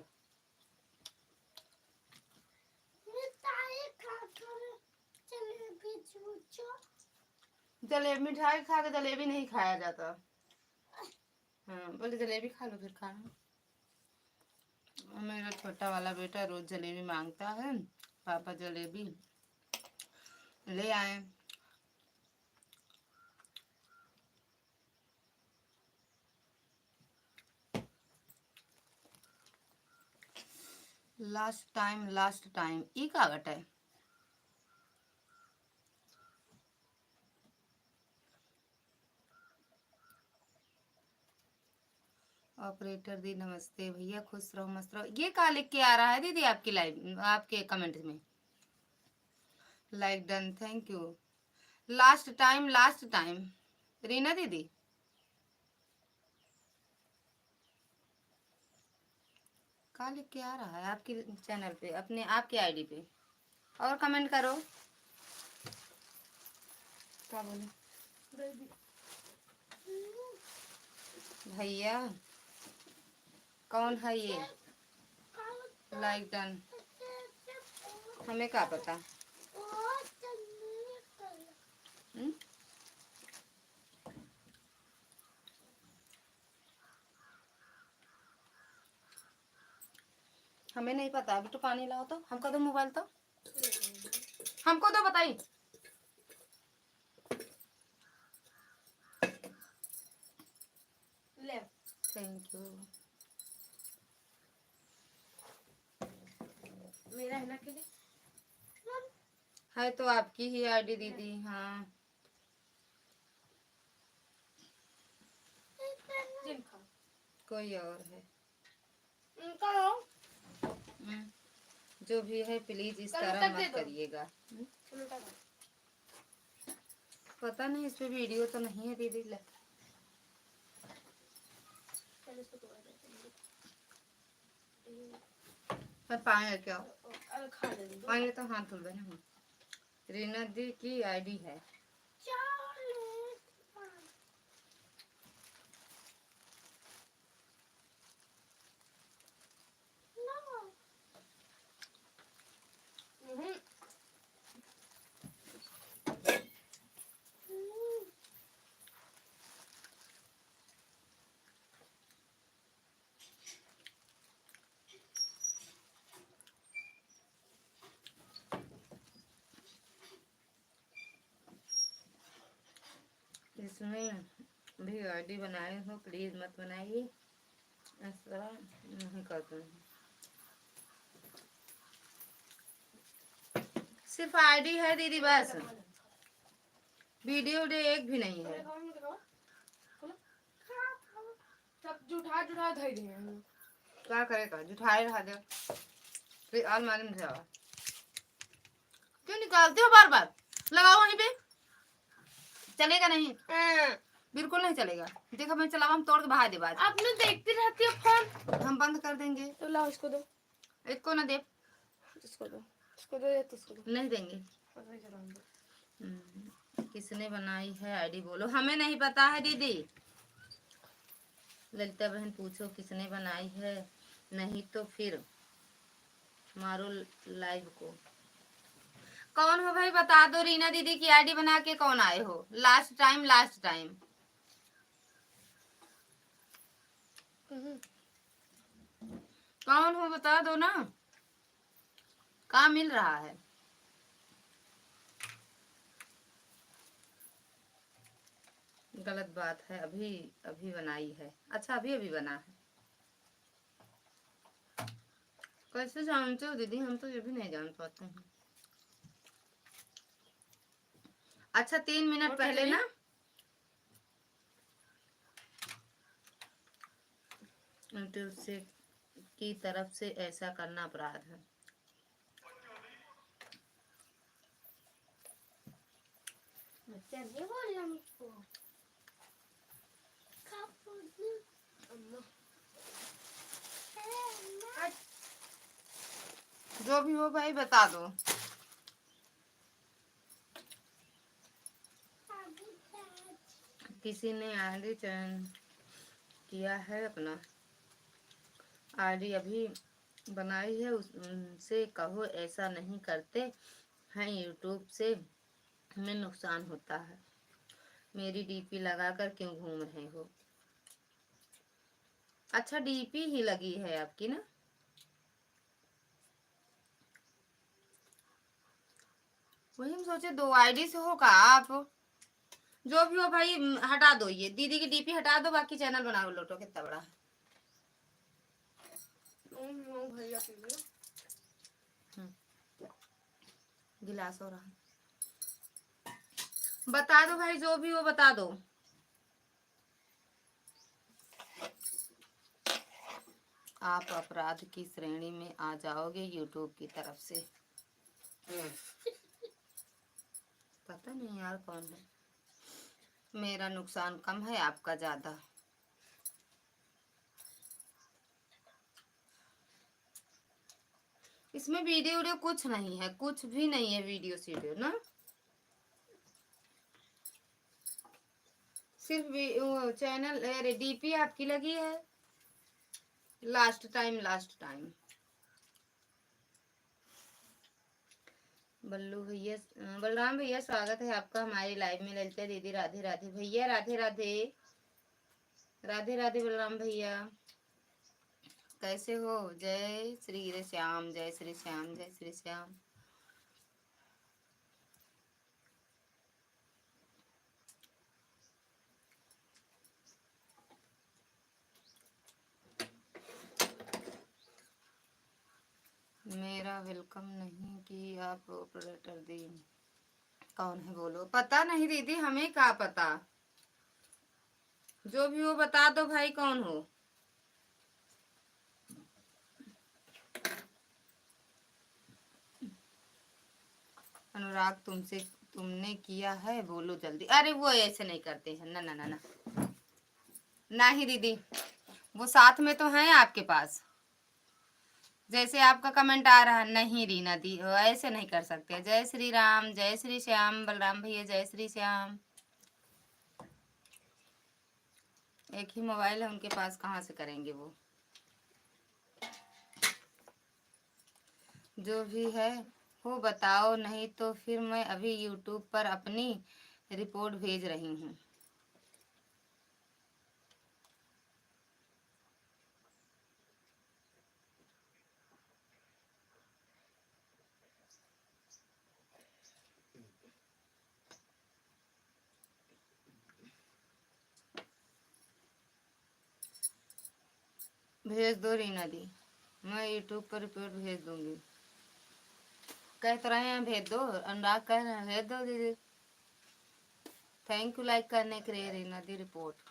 जलेबी मिठाई खा के जलेबी नहीं खाया जाता। हाँ बोले जलेबी खा लो फिर खाना। मेरा छोटा वाला बेटा रोज जलेबी मांगता है, पापा जलेबी ले आए। लास्ट टाइम ई कागट है। ऑपरेटर दी नमस्ते भैया, खुश रहो मस्त रहो। ये क्या लिख के आ रहा है दीदी आपकी लाइव, आपके कमेंट में? Like done, thank you. Last time Reena दीदी, क्या लिख के आ रहा है आपके चैनल पे, अपने आपके आईडी पे? और कमेंट करो। क्या बोले भैया? कौन है ये? लाइक डन, हमें क्या पता। हमें नहीं पता। अभी तो पानी लाओ, तो हमको दो मोबाइल, तो हमको तो बताइए। Thank you.
मेरा है ना के लिए
है तो आपकी ही आईडी दीदी। हाँ
जिनका
कोई और है।
उनका हो।
जो भी है प्लीज इस
कल
तरह
तक दे
मत
दो।
करिएगा।
उल्टा
पता नहीं, इस पे वीडियो तो नहीं है दीदी। ले
पहले इसको तोड़ देते
मैं पानी लेके आओ।
हैं। खा लेंगे
पानी तो हाथ धुल देना। रीना दी की आईडी है। इसमें भी आईडी बनाए हो, प्लीज मत बनाइए, इस तरह नहीं करते हैं। सिर्फ आईडी है दीदी, बस वीडियो डे एक भी नहीं है।
सब जुठा जुठा धर दिए हैं।
क्या करेगा, जुठाए रहा दे फिर अलमारी में जाओ। क्यों निकालते हो बार बार? लगाओ वहीं पे। चलेगा नहीं, बिल्कुल नहीं चलेगा। देखो मैं चलावा, हम तोड़ के बहा दे बाद।
आपने देखती रहती हो फोन।
हम बंद कर देंगे।
तो लाओ इसको दो।
इसको ना दे,
इसको दो, इसको दो या तो इसको दो।
नहीं देंगे। किसने बनाई है आईडी बोलो? हमें नहीं पता है दीदी। ललिता बहन पूछो किसने बनाई है, नहीं तो फिर मारो लाइव को। कौन हो भाई बता दो। रीना दीदी की आईडी बना के कौन आए हो? लास्ट टाइम कौन हो बता दो ना, कहाँ मिल रहा है? गलत बात है, अभी अभी बनाई है। अच्छा अभी बना है। कैसे जानते हो दीदी? हम तो ये भी नहीं जान पाते हैं। अच्छा 3 मिनट पहले ना यूट्यूब से की तरफ से ऐसा करना अपराध है। जो भी हो भाई बता दो। किसी ने आईडी चयन किया है अपना, आईडी अभी बनाई है, उनसे कहो ऐसा नहीं करते हैं, यूट्यूब से हमें नुकसान होता है। मेरी डीपी लगाकर क्यों घूम रहे हो? अच्छा डीपी ही लगी है आपकी ना? वही हम सोचे 2 आईडी से होगा। आप जो भी हो भाई हटा दो, ये दीदी की डीपी हटा दो, बाकी चैनल बनाओ। लोटो कितना बड़ा है।
भैया पी लो।
गिलास हो रहा, बता दो भाई, जो भी हो बता दो। आप अपराध की श्रेणी में आ जाओगे यूट्यूब की तरफ से। पता नहीं यार कौन है। मेरा नुकसान कम है, आपका ज्यादा। इसमें वीडियो कुछ नहीं है, कुछ भी नहीं है वीडियो सीडियो ना, सिर्फ चैनल डीपी आपकी लगी है। लास्ट टाइम बल्लू भैया, बलराम भैया स्वागत है आपका हमारी लाइव में। ललिता दीदी राधे राधे भैया, राधे राधे राधे राधे बलराम भैया, कैसे हो? जय श्री श्याम, जय श्री श्याम, जय श्री श्याम। मेरा वेलकम नहीं कि आप ऑपरेटर दी। कौन है बोलो? पता नहीं दीदी, हमें क्या पता। जो भी हो बता दो भाई, कौन हो? अनुराग तुमने किया है, बोलो जल्दी। अरे वो ऐसे नहीं करते हैं, ना ना ना ना नहीं दीदी, वो साथ में तो हैं आपके पास। जैसे आपका कमेंट आ रहा है, नहीं रीना दी ऐसे नहीं कर सकते। जय श्री राम, जय श्री श्याम बलराम भैया, जय श्री श्याम। एक ही मोबाइल है उनके पास, कहाँ से करेंगे वो? जो भी है हो बताओ, नहीं तो फिर मैं अभी यूट्यूब पर अपनी रिपोर्ट भेज रही हूँ। भेज दो रीना दी, मैं यूट्यूब पर रिपोर्ट भेज दूंगी। कह तो रहे हैं भेज दो, अनुराग कह रहे हैं भेज दो दीदी। थैंक यू लाइक करने के लिए रीना दी। रिपोर्ट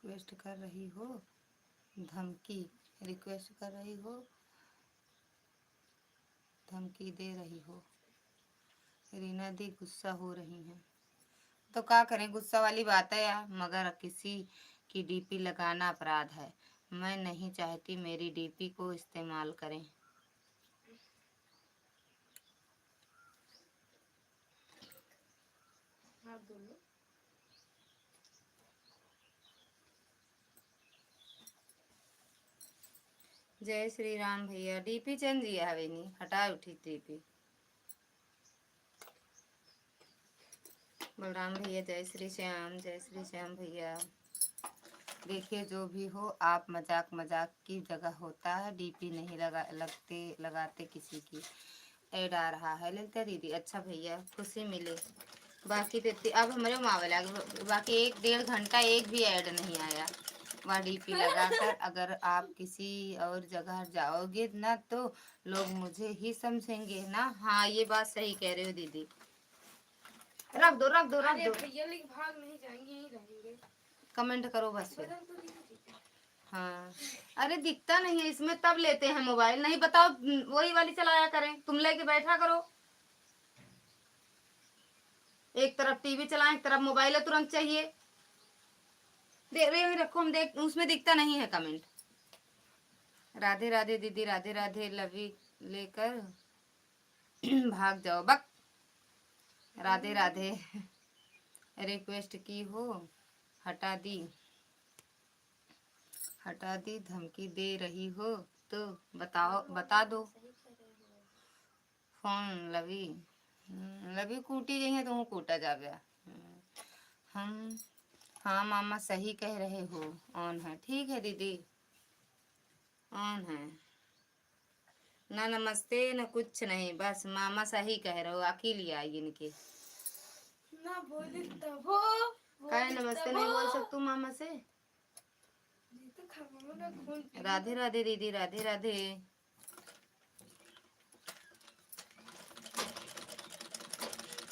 रिक्वेस्ट कर रही हो, धमकी रिक्वेस्ट कर रही हो, धमकी दे रही हो। रीना दी गुस्सा हो रही हैं, तो क्या करें? गुस्सा वाली बात है यार, मगर किसी की डीपी लगाना अपराध है। मैं नहीं चाहती मेरी डीपी को इस्तेमाल करें। जय श्री राम भैया, डीपी चेंज किया है नहीं, हटा उठी डीपी। बलराम भैया जय श्री श्याम, जय श्री श्याम भैया। देखिए जो भी हो, आप मजाक की जगह होता है, डीपी नहीं लगाते किसी की। ऐड आ रहा है ललिता दीदी। अच्छा भैया, खुशी मिले। बाकी तो अब हमारे मोबाइल आ गए, बाकी 1-1.5 घंटा एक भी ऐड नहीं आया। वहाँ डीपी लगाकर अगर आप किसी और जगह जाओगे ना तो लोग मुझे ही समझेंगे ना। हाँ ये बात सही कह रहे हो दीदी। रख दो रख दो।
भैया लेकिन भाग नहीं जाएंगे, यहीं रहेंगे।
कमेंट करो बस। हाँ, अरे दिखता नहीं है इसमें, तब लेते हैं मोबाइल। नहीं बताओ, वही वाली चलाया करें, तुम लेके बैठा करो। एक तरफ टीवी चलाएं, एक तरफ मोबाइल है, तुरंत चाहिए। देख रहे हो, रखो, हम देख, उसमें दिखता नहीं है कमेंट। राधे राधे दीदी, राधे राधे, लवी लेकर भाग जाओ बक। राधे राधे। रिक्वेस्ट की हो, हटा दी, हटा दी, धमकी दे रही हो तो बताओ, बता दो। फोन लवी, लवी कूटी गई है तो हूँ कूटा जा गया। हम, हाँ मामा सही कह रहे हो, ऑन है। ठीक है दीदी, ऑन है ना। नमस्ते न कुछ नहीं, बस मामा सही कह रहे हो, अकेली आई इनके।
ना बोले तब हो,
काहे नमस्ते नहीं बोल सकतू मामा से?
ये तो खाने में ना खून पी
राधे राधे दीदी, राधे राधे।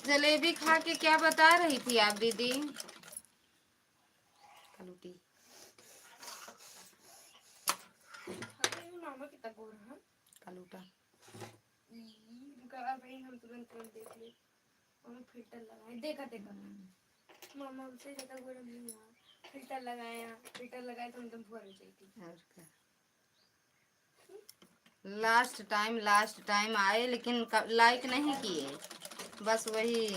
जलेबी खा के क्या बता रही थी आप दीदी? कलूटी।
मामा कितना गोर है।
कलूटा।
भाई हम तुरंत देख ले, मामा फिल्टर लगाए, देखा देखा मामा हमसे ज्यादा गोरा नहीं हुआ। फिल्टर लगाया, फिल्टर लगाया तो एकदम भुआ हो जाती।
और क्या, लास्ट टाइम आए लेकिन लाइक नहीं किए, बस वही।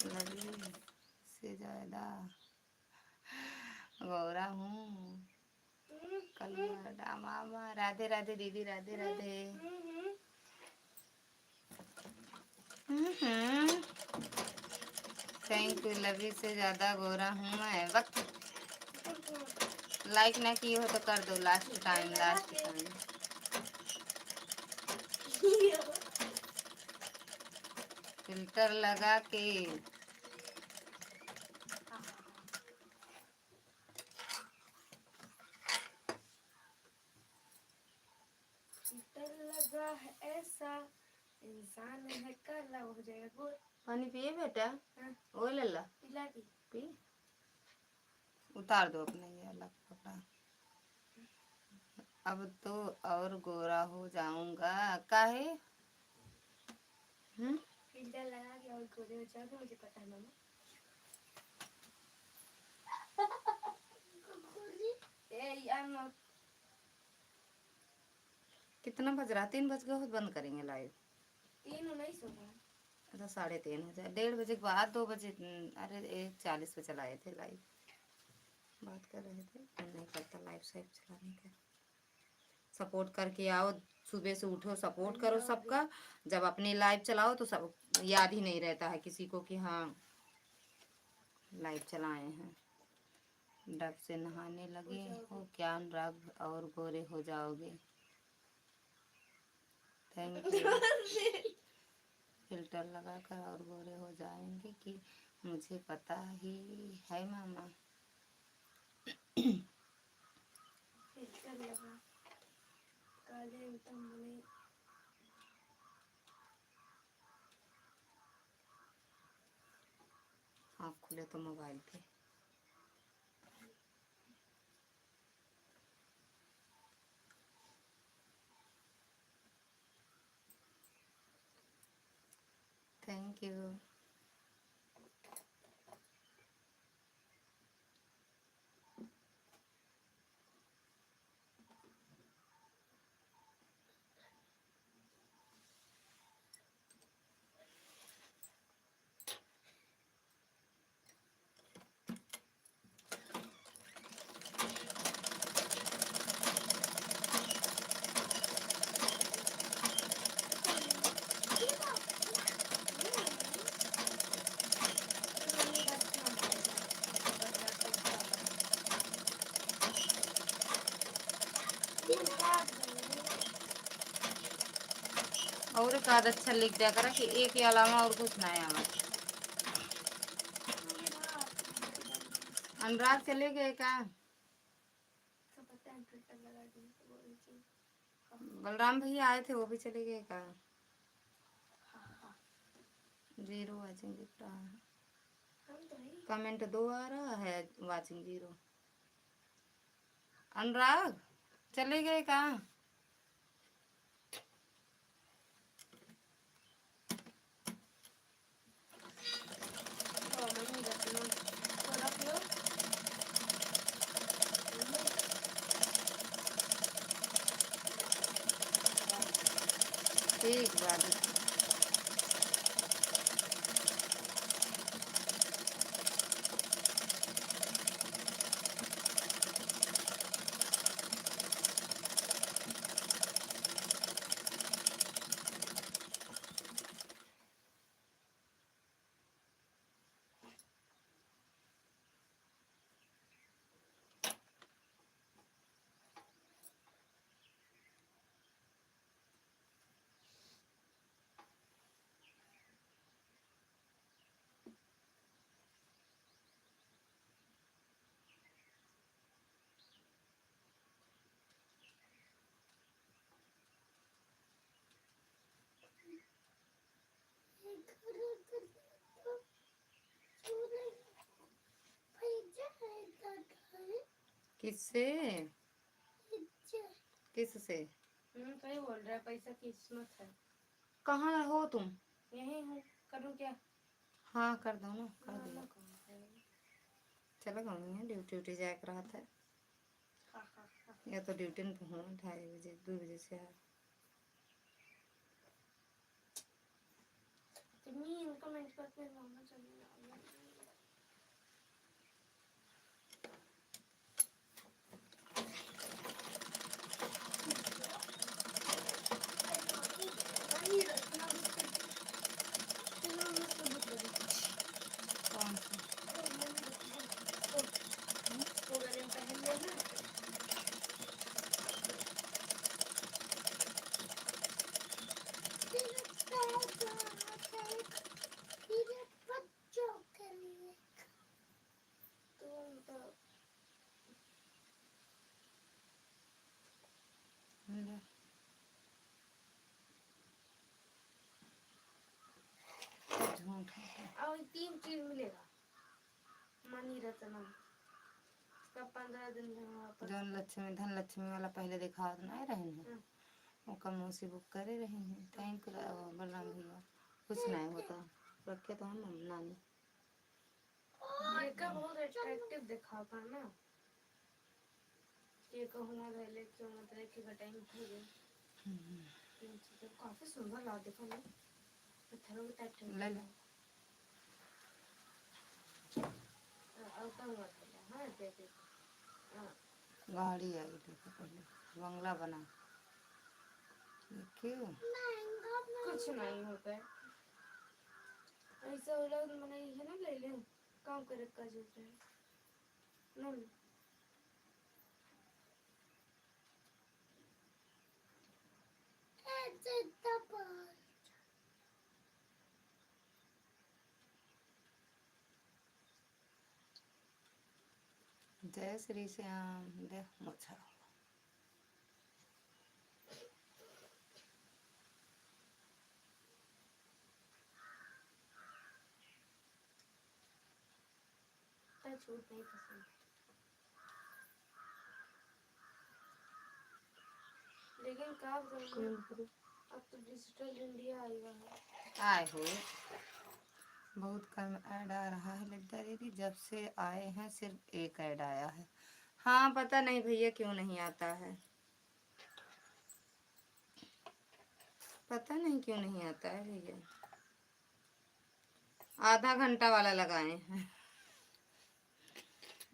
लवी से ज्यादा गौरा हूँ। कलवाड़ा मामा, राधे राधे दीदी, राधे राधे। थैंक यू, लवी से ज्यादा गोरा हूँ मैं। वक्त लाइक ना किए हो तो कर दो, last time, last time. Filter लगा के।
फिल्टर लगा है ऐसा, इंसान है काला हो जाएगा गोर।
पानी पिए बेटा?
हाँ।
ओ लल्ला
पिला दी।
पी। उतार दो अपने ये अलग कपड़ा। अब तो और गोरा हो जाऊंगा, काहे?
फिल्टर लगा के और गोरे हो जाओगे, मुझे पता है मामा। ए यार,
कितना बज रहा? 3 बज गए, बंद करेंगे लाइव।
3:19 हो गया।
अच्छा 3:30 हो जाए, 1:30 के बाद 2 बजे। अरे 1:40 पे चलाए थे लाइव, बात कर रहे थे। मन नहीं करता लाइव साइव चलाने का। सपोर्ट करके आओ, सुबह से उठो, सपोर्ट करो सबका। जब अपनी लाइव चलाओ तो सब याद ही नहीं रहता है किसी को कि हाँ लाइव चलाए हैं। डब से नहाने लगे हो क्या अनुराग? और गोरे हो जाओगे। Thank you. फिल्टर लगाकर और गोरे हो जाएंगे कि मुझे पता ही है मामा।
फिल्टर लगा काले एकदम बने।
आँख खुले तो मोबाइल पे। Thank you. और एक आध अच्छा लिख दिया करा कि एक के अलावा और कुछ ना आवा। अनुराग चले गए का? बलराम भैया आए थे, वो भी चले गए का? 0 बजेंगे।
हम तो है।
कमेंट 2 आ रहा है, वाचिंग 0। अनुराग चले गए कहाँ?
मम्मी रखना तो रख लो।
ठीक बात। किससे? किससे?
सही बोल रहा है, पैसा किस्मत है।
कहाँ हो तुम?
यही हूँ, करूँ क्या?
हाँ कर दो ना, कर
मामा
दिया।
कहाँ है?
चलो मम्मी है ड्यूटी जाया कर रहा था,
हा, हा, हा।
या तो ड्यूटी में हूँ 2:30 बजे 2 बजे से आया।
तुम्ही कमेंट करते हैं मामा चले जाओ। नहीं रखना चलो मैं तो बुक
कौन सा?
तो गले में पहन लेना।
ले। झूठ है।
और 3 चीज मिलेगा। मनी रत्नम इसका 15 दिन में वापस।
जौन लक्ष्मी धन लक्ष्मी वाला पहले देखा नहीं रहे हैं, वो कम से बुक करे रहे हैं। थैंक बलराम भैया। कुछ नहीं होता, रखे तो हम नानी।
देखा बहुत अट्रैक्टिव देखा था ना। ये कहूँगा पहले क्यों मतलब कि घटाई हो गई। तो काफी सुंदर लगा देखो ना, पत्थरों के टाइप
ले ले।
और कम मत ले। हाँ देखो। हाँ
गाड़ी आई देखो, पहले बंगला बना देखियो।
कुछ नहीं होता है ऐसा हो रहा है। मैंने है ना ले ले काम करे का जो है ना ले।
जय श्री श्याम। देख मुझा
छूट नहीं पसंद। लेकिन क्या करूँ, अब तो डिजिटल इंडिया आएगा है।
आए हो। बहुत कम ऐड आ रहा है लगता दीदी, जब से आए हैं सिर्फ एक ऐड आया है। हाँ पता नहीं भैया क्यों नहीं आता है, पता नहीं क्यों नहीं आता है भैया। आधा घंटा वाला लगाए हैं।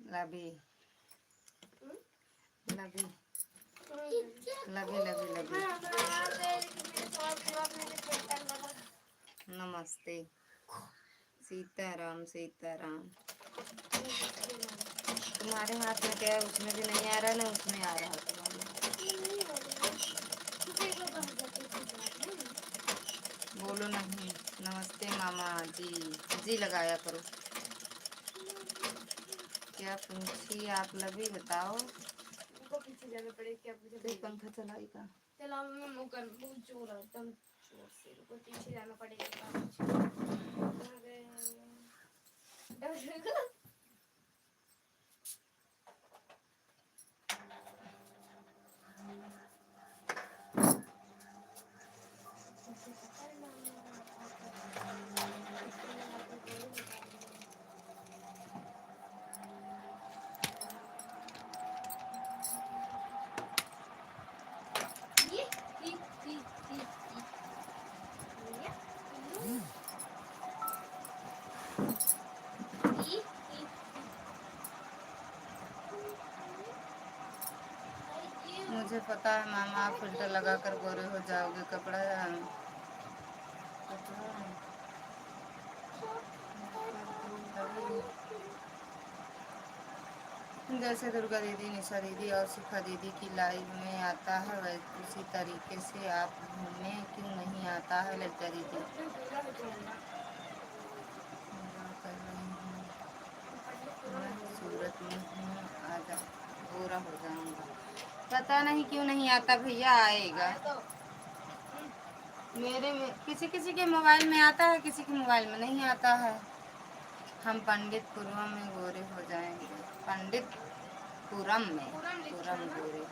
लभी लभी लभी लभी लभी। नमस्ते। सीताराम सीताराम। तुम्हारे हाथ में क्या है, उसमें भी नहीं आ रहा ना उसमें आ रहा तुम्हारे। बोलो नहीं। नमस्ते मामा जी, जी लगाया करो। क्या पूछी आप लभी बताओ।
पीछे जाना पड़ेगा क्या पूछे।
तो पंखा चलाई का
चलो मैं मुंह कर बहुत जोर है एकदम जोर से। रुको पीछे जाना पड़ेगा।
मुझे पता है मामा, आप फिल्टर लगाकर गोरे हो जाओगे। कपड़ा जैसे दुर्गा दीदी, निशा दीदी और शिखा दीदी की लाइव में आता है वैसे उसी तरीके से आप में क्यों नहीं आता है ललिता दीदी? कर रही हूँ, मैं सूरत में हूँ, आ जा, गोरा हो जाऊंगा। पता नहीं क्यों नहीं आता भैया, आएगा। मेरे में किसी किसी के मोबाइल में आता है, किसी के मोबाइल में नहीं आता है। हम पंडितपुरम में गोरे हो जाएंगे। पंडितपुरम में पुरम गोरे।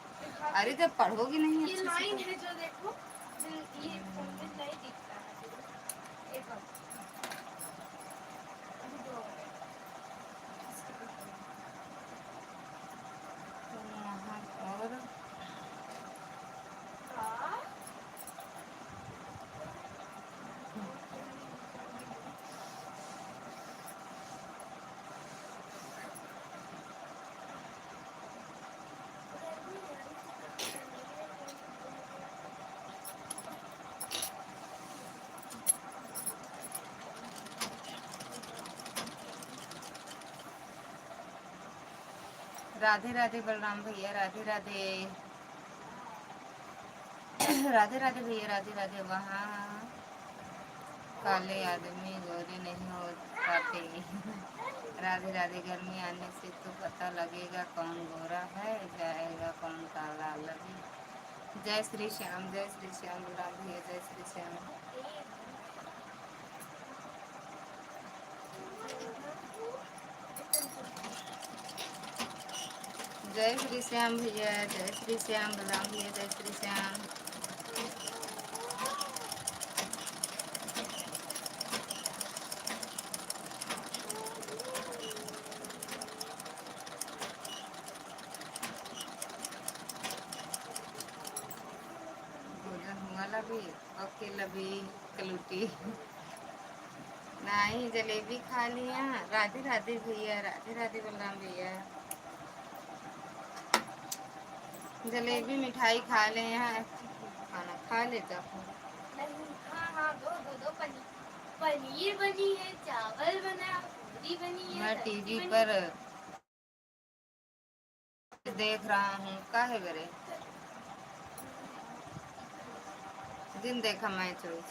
अरे जब पढ़ोगी नहीं
ये
अच्छे
लाइन
से
है जो देखो, ये फोन में नहीं दिखता है। एक और अभी दो और है।
तो यहाँ और
हाँ?
राधे राधे बलराम भैया, राधे राधे। राधे राधे भैया, राधे राधे। वहाँ काले आदमी गोरे नहीं हो पाते। राधे राधे। गर्मी आने से तो पता लगेगा कौन गोरा है, जाएगा कौन काला। लगी। जय श्री श्याम, जय श्री श्याम बलराम भैया, जय श्री श्याम। जय श्री श्याम भैया, जय श्री श्याम बलराम भैया, जय श्री श्याम। भोजन हुआ लभी? ओके लभी कलूटी। नहीं, जलेबी खा लिया। राधे राधे भैया, राधे राधे बलराम भैया। जलेबी मिठाई खा ले, यहाँ खाना खा ले जाओ।
नहीं, हाँ हाँ, दो दो दो पनीर पनीर बनी है, चावल बना, पूरी बनी है,
मैं
सब्जी
टीवी
बनी
पर
है।
देख रहा हूँ, काहे करे दिन देखा मैच रोज।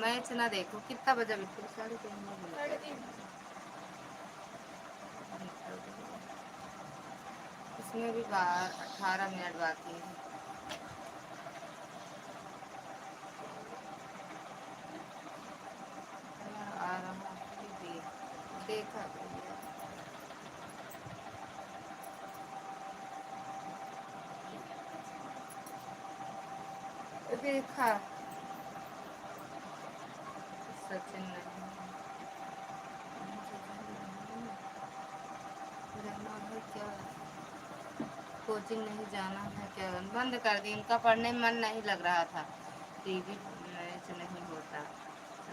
मैच ना देखो। कितना बजा बिट्टू? 3:30
साढ़े
बजे।
तीन।
इसमें भी 18 मिनट बाकी है। आ रहा है, देखा भैया। देखा सचिन नहीं रहना है क्या? कोचिंग नहीं जाना है क्या? बंद कर दी। इनका पढ़ने में मन नहीं लग रहा था। टीवी मैच नहीं होता।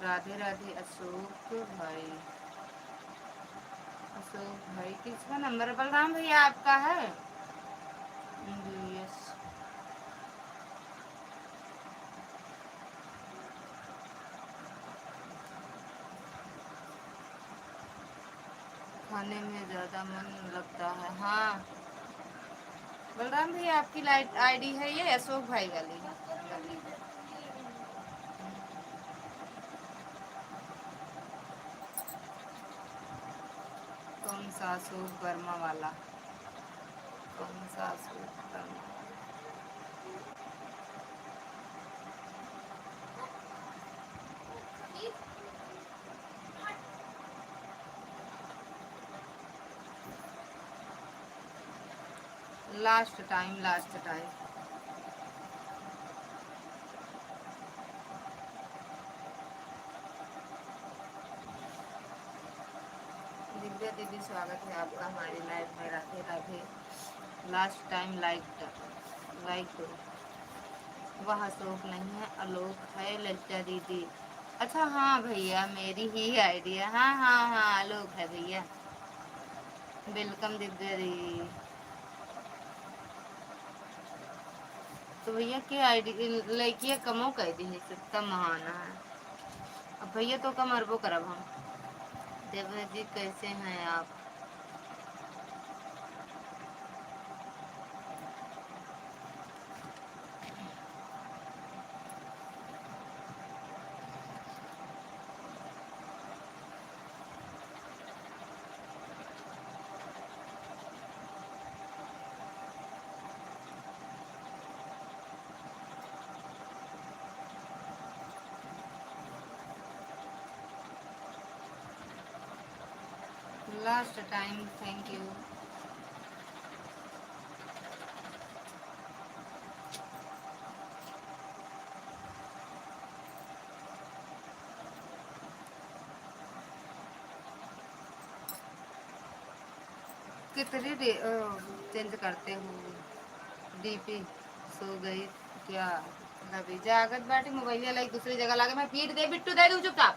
राधे राधे अशोक भाई। अशोक भाई किसका नंबर है? बलराम भैया आपका है? यस। खाने में ज़्यादा मन लगता है। हाँ बलराम भैया, आपकी लाइट आईडी है ये अशोक भाई वाली? कौन सा अशोक वर्मा वाला? कौन सा Ashok Verma? Last time, last time. Divya दीदी स्वागत है आपका हमारी लाइफ में, Radhe Radhe. Last time like, like दो। वह अशोक नहीं है, आलोक है, लज्जा दीदी। अच्छा हाँ भैया, मेरी ही आइडिया, हाँ हाँ हाँ, आलोक है भैया। वेलकम दिव्या दीदी। तो भैया के आईडी लड़कियाँ कमो कह दी है, सत्ता महाना है। अब भैया तो कम अरबो करब हम। देवरा जी कैसे हैं आप? Last time, thank you. कितनी चेंज करते हो डीपी? सो गई क्या? अभी जागत बाटी मोबाइल लाई दूसरी जगह लाके मैं पीट दे, बिट्टू दे दूं चुपचाप।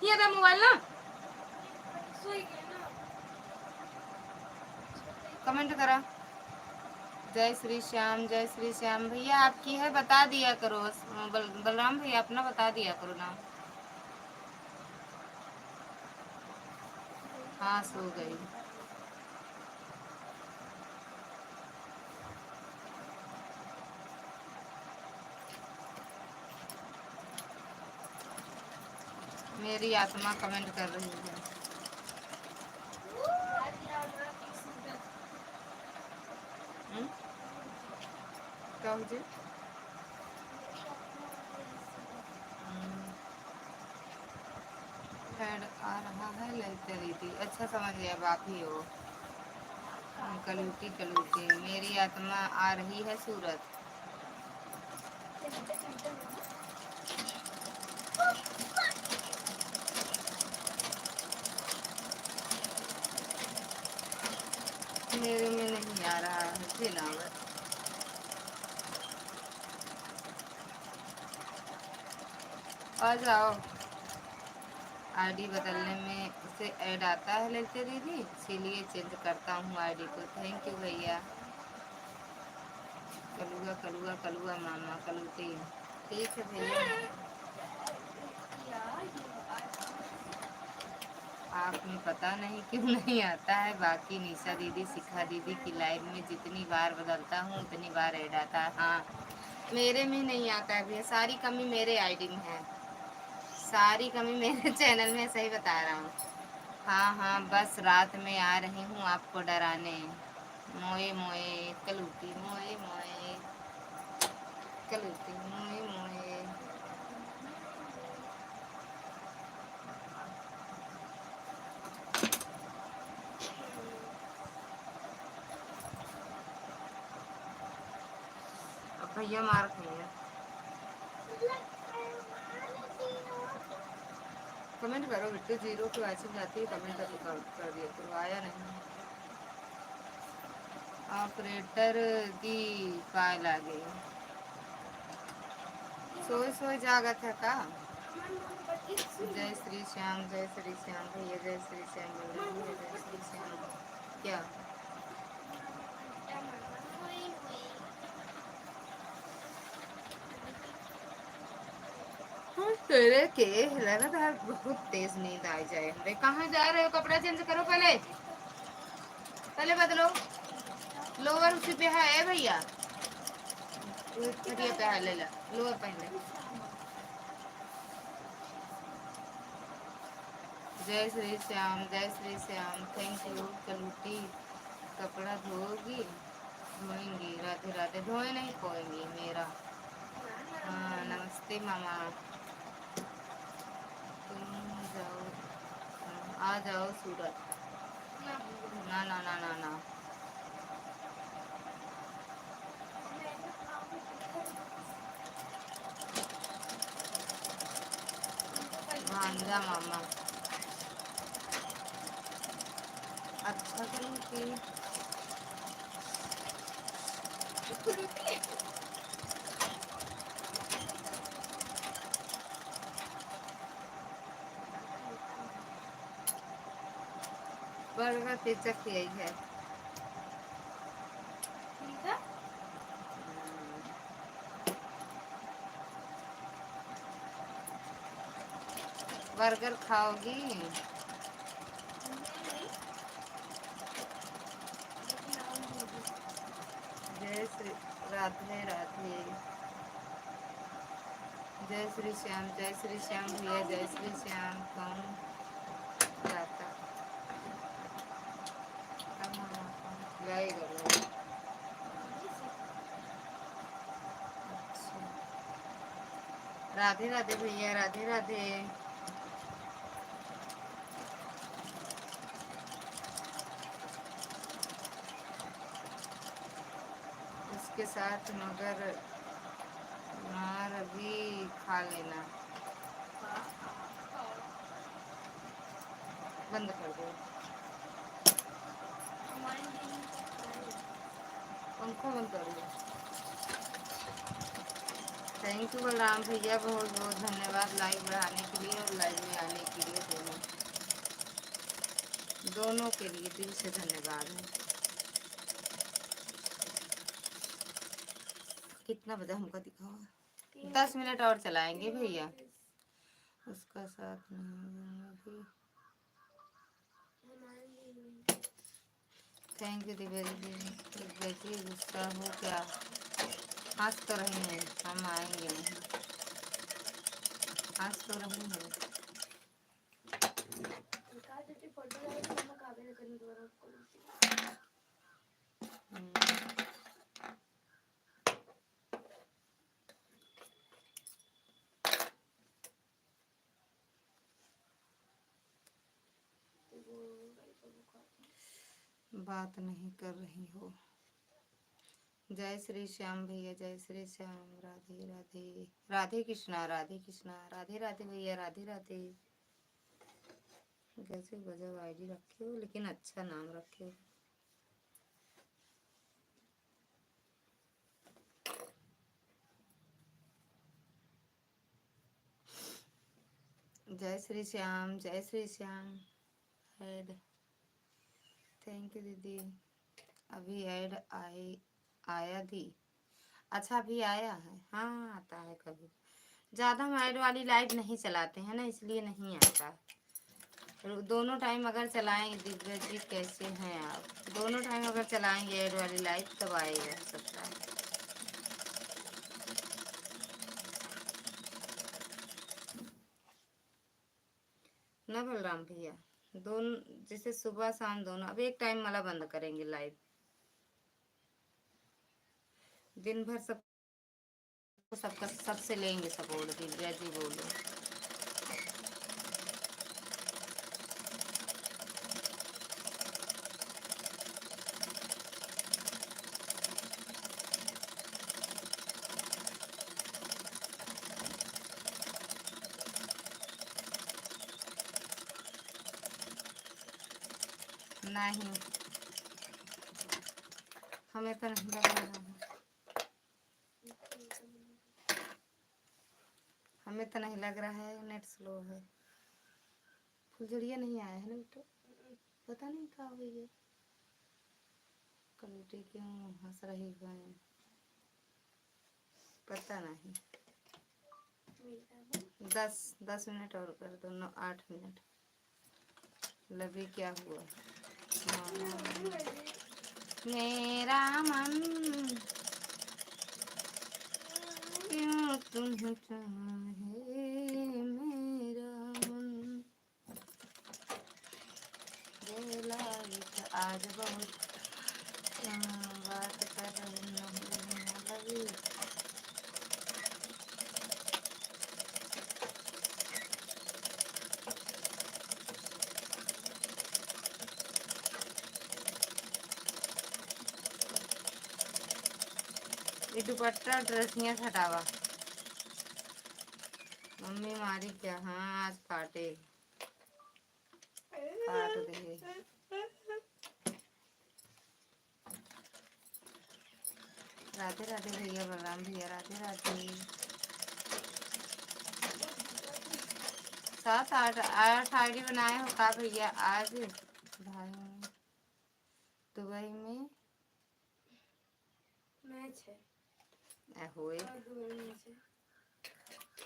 ये दे मोबाइल ना।
सोई गए ना।
कमेंट करा। जय श्री श्याम, जय श्री श्याम भैया, आपकी है बता दिया करो। बलराम भैया अपना बता दिया करो नाम। हाँ सो गई। मेरी आत्मा कमेंट कर रही है। हम्म? क्या हो जी? हेड आ रहा है ललिता दीदी, अच्छा समझ गया, आप ही हो। कलूटी कलूटी, मेरी आत्मा आ रही है सूरत। मेरे में नहीं आ रहा है जिलावत। आ जाओ। आईडी बदलने में उसे ऐड आता है ललिता दीदी, इसीलिए चेंज करता हूँ आईडी को। थैंक यू भैया। कलुआ कलुआ कलुआ मामा कलूटी। ठीक है भैया। आप में पता नहीं क्यों नहीं आता है, बाकी निशा दीदी, शिखा दीदी की लाइव में जितनी बार बदलता हूँ उतनी बार ऐड आता है। हाँ मेरे में नहीं आता है भैया, सारी कमी मेरे आईडी में है, सारी कमी मेरे चैनल में, सही बता रहा हूँ। हाँ हाँ, बस रात में आ रही हूँ आपको डराने। मोए मोए कलूटी, मोए मोए कलूटी, मोए मोए। अब भैया मार खाइए। कमेंट करो बिट्टू, जीरो की वाचिंग जाती है, कमेंट कर दिया करो, आया नहीं। ऑपरेटर दी पायल आ गई। सोए सोए जागत है का? जय श्री श्याम, जय श्री श्याम भैया, जय श्री श्याम भैया, जय श्री श्याम। क्या? तेरे के लगातार बहुत तेज नींद आ जाए हमरे। कहाँ जा रहे हो? कपड़ा चेंज करो पहले, पहले बदलो। लोअर उसी पे है भैया, खटिया पे है, ले ला लोअर पहन ले। जय श्री श्याम, जय श्री श्याम, थैंक यू। कलूटी कपड़ा धोगी? धोएंगी, राधे राधे। धोए नहीं खोएंगी मेरा। हाँ नमस्ते मामा। तुम जाओ, आ जाओ सूरत। ना ना ना ना ना, भांजा मामा। अच्छा करूँ कि बर्गर पिज्जा यही है।
ठीक है।
बर्गर खाओगी?
लेकिन आम दीदी।
जय श्री राधे राधे। जय श्री श्याम, जय श्री श्याम भैया, जय श्री श्याम। कौन जाता जय गुरु। अच्छा, राधे राधे भैया, राधे राधे। इसके साथ मगर मार भी खा लेना। बंद कर दो
हमारे दिन तक खाए।
पंखा, बंद कर दो। थैंक यू बलराम भैया, बहुत बहुत धन्यवाद लाइव बढ़ाने के लिए और लाइव में आने के लिए। दोनों के लिए दिल से धन्यवाद है। कितना बजा हमको दिखाओ। 10 मिनट और चलाएंगे भैया। उसका साथ नहीं। थैंक यू दिव्या दीदी। गुस्सा हो क्या? हंस तो रही हैं, हम आएंगे नहीं। हंस तो रही हैं। बात नहीं कर रही हो। जय श्री श्याम भैया, जय श्री श्याम। राधे राधे। राधे कृष्णा, राधे कृष्णा, राधे राधे भैया, राधे राधे। कैसे गजब आईडी रखे हो, लेकिन अच्छा नाम रखे हो। जय श्री श्याम, जय Shri Shyam. Add, thank you दीदी। अभी ऐड आया दी। अच्छा अभी आया है। हाँ आता है कभी। ज़्यादा हम ऐड वाली लाइव नहीं चलाते हैं ना, इसलिए नहीं आता। दोनों टाइम अगर चलाएंगे, दिव्या जी कैसे हैं आप? दोनों टाइम अगर चलाएंगे ऐड वाली लाइव तब आएगा सकता है ना बलराम भैया। दोनों जैसे सुबह शाम दोनों। अब एक टाइम वाला बंद करेंगे लाइव। दिन भर सबका सबसे लेंगे सपोर्ट। दिव्या जी बोलो। नहीं, हमें तो नहीं लग रहा है। हमें तो नहीं लग रहा है, नेट स्लो है। फुलझड़िया नहीं आया है ना बेटा? पता नहीं कहाँ हुई है। कमेटी क्यों हंस रही है? पता नहीं। 10 मिनट और कर दो। 8 मिनट। लवी क्या हुआ? मेरा मन क्यों तुम चाहे, मेरा मन आज बहुत बात कर रही हूँ। ये दुपट्टा ड्रेसियाँ हटावा। मम्मी मारी क्या? हाँ आज काटे, काट दे। राधे राधे भैया, बलराम भैया, राधे राधे। 7 8 आईडी बनाए हो का भैया? आज भाई दुबई में
मैच है
होए
और दुबई मैच है,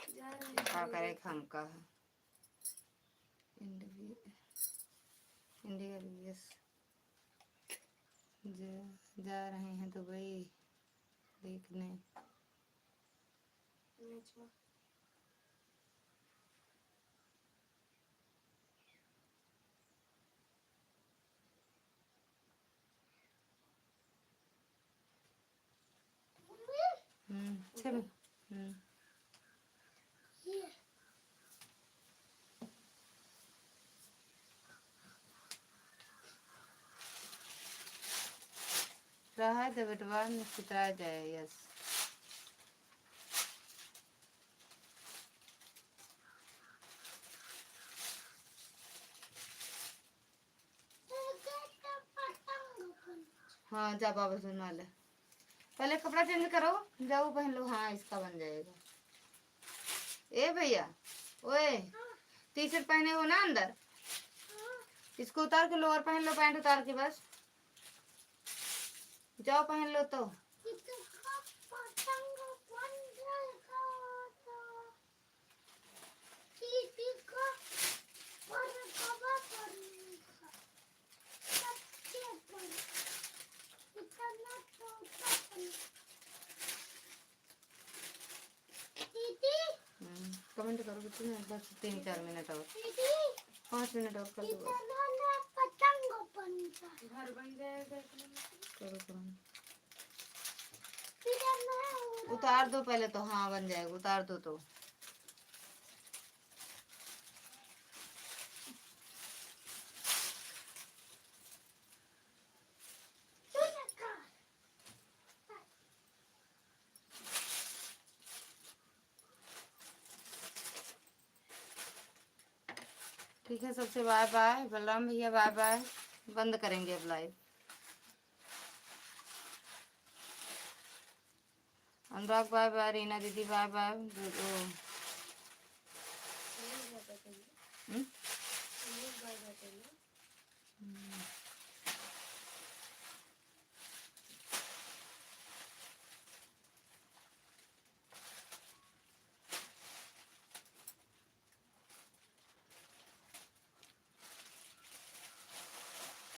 जा रहे हैं
का करे
देखने।
हम का इंडिया वीएस जा रहे हैं दुबई देखने।
मैच में
चलो। रहा है तो बेटवा निश्चितरा जाए। यस हाँ जा बाबा सुन वाले, पहले कपड़ा चेंज करो, जाओ पहन लो। हाँ इसका बन जाएगा। ए भैया, ओए टी शर्ट पहने हो ना अंदर, इसको उतार के लोअर पहन लो, पैंट उतार के बस जाओ पहन लो तो। कमेंट करो कितने, बस 3 4 मिनट और, 5 मिनट और कर दो।
घर बन जाएगा।
करो करो, उतार दो पहले तो। हाँ बन जाएगा, उतार दो तो। ठीक है, सबसे बाय बाय। बलराम भैया बाय बाय, बंद करेंगे अब लाइव। अनुराग बाय बाय, रीना दीदी बाय बाय।
Bye bye.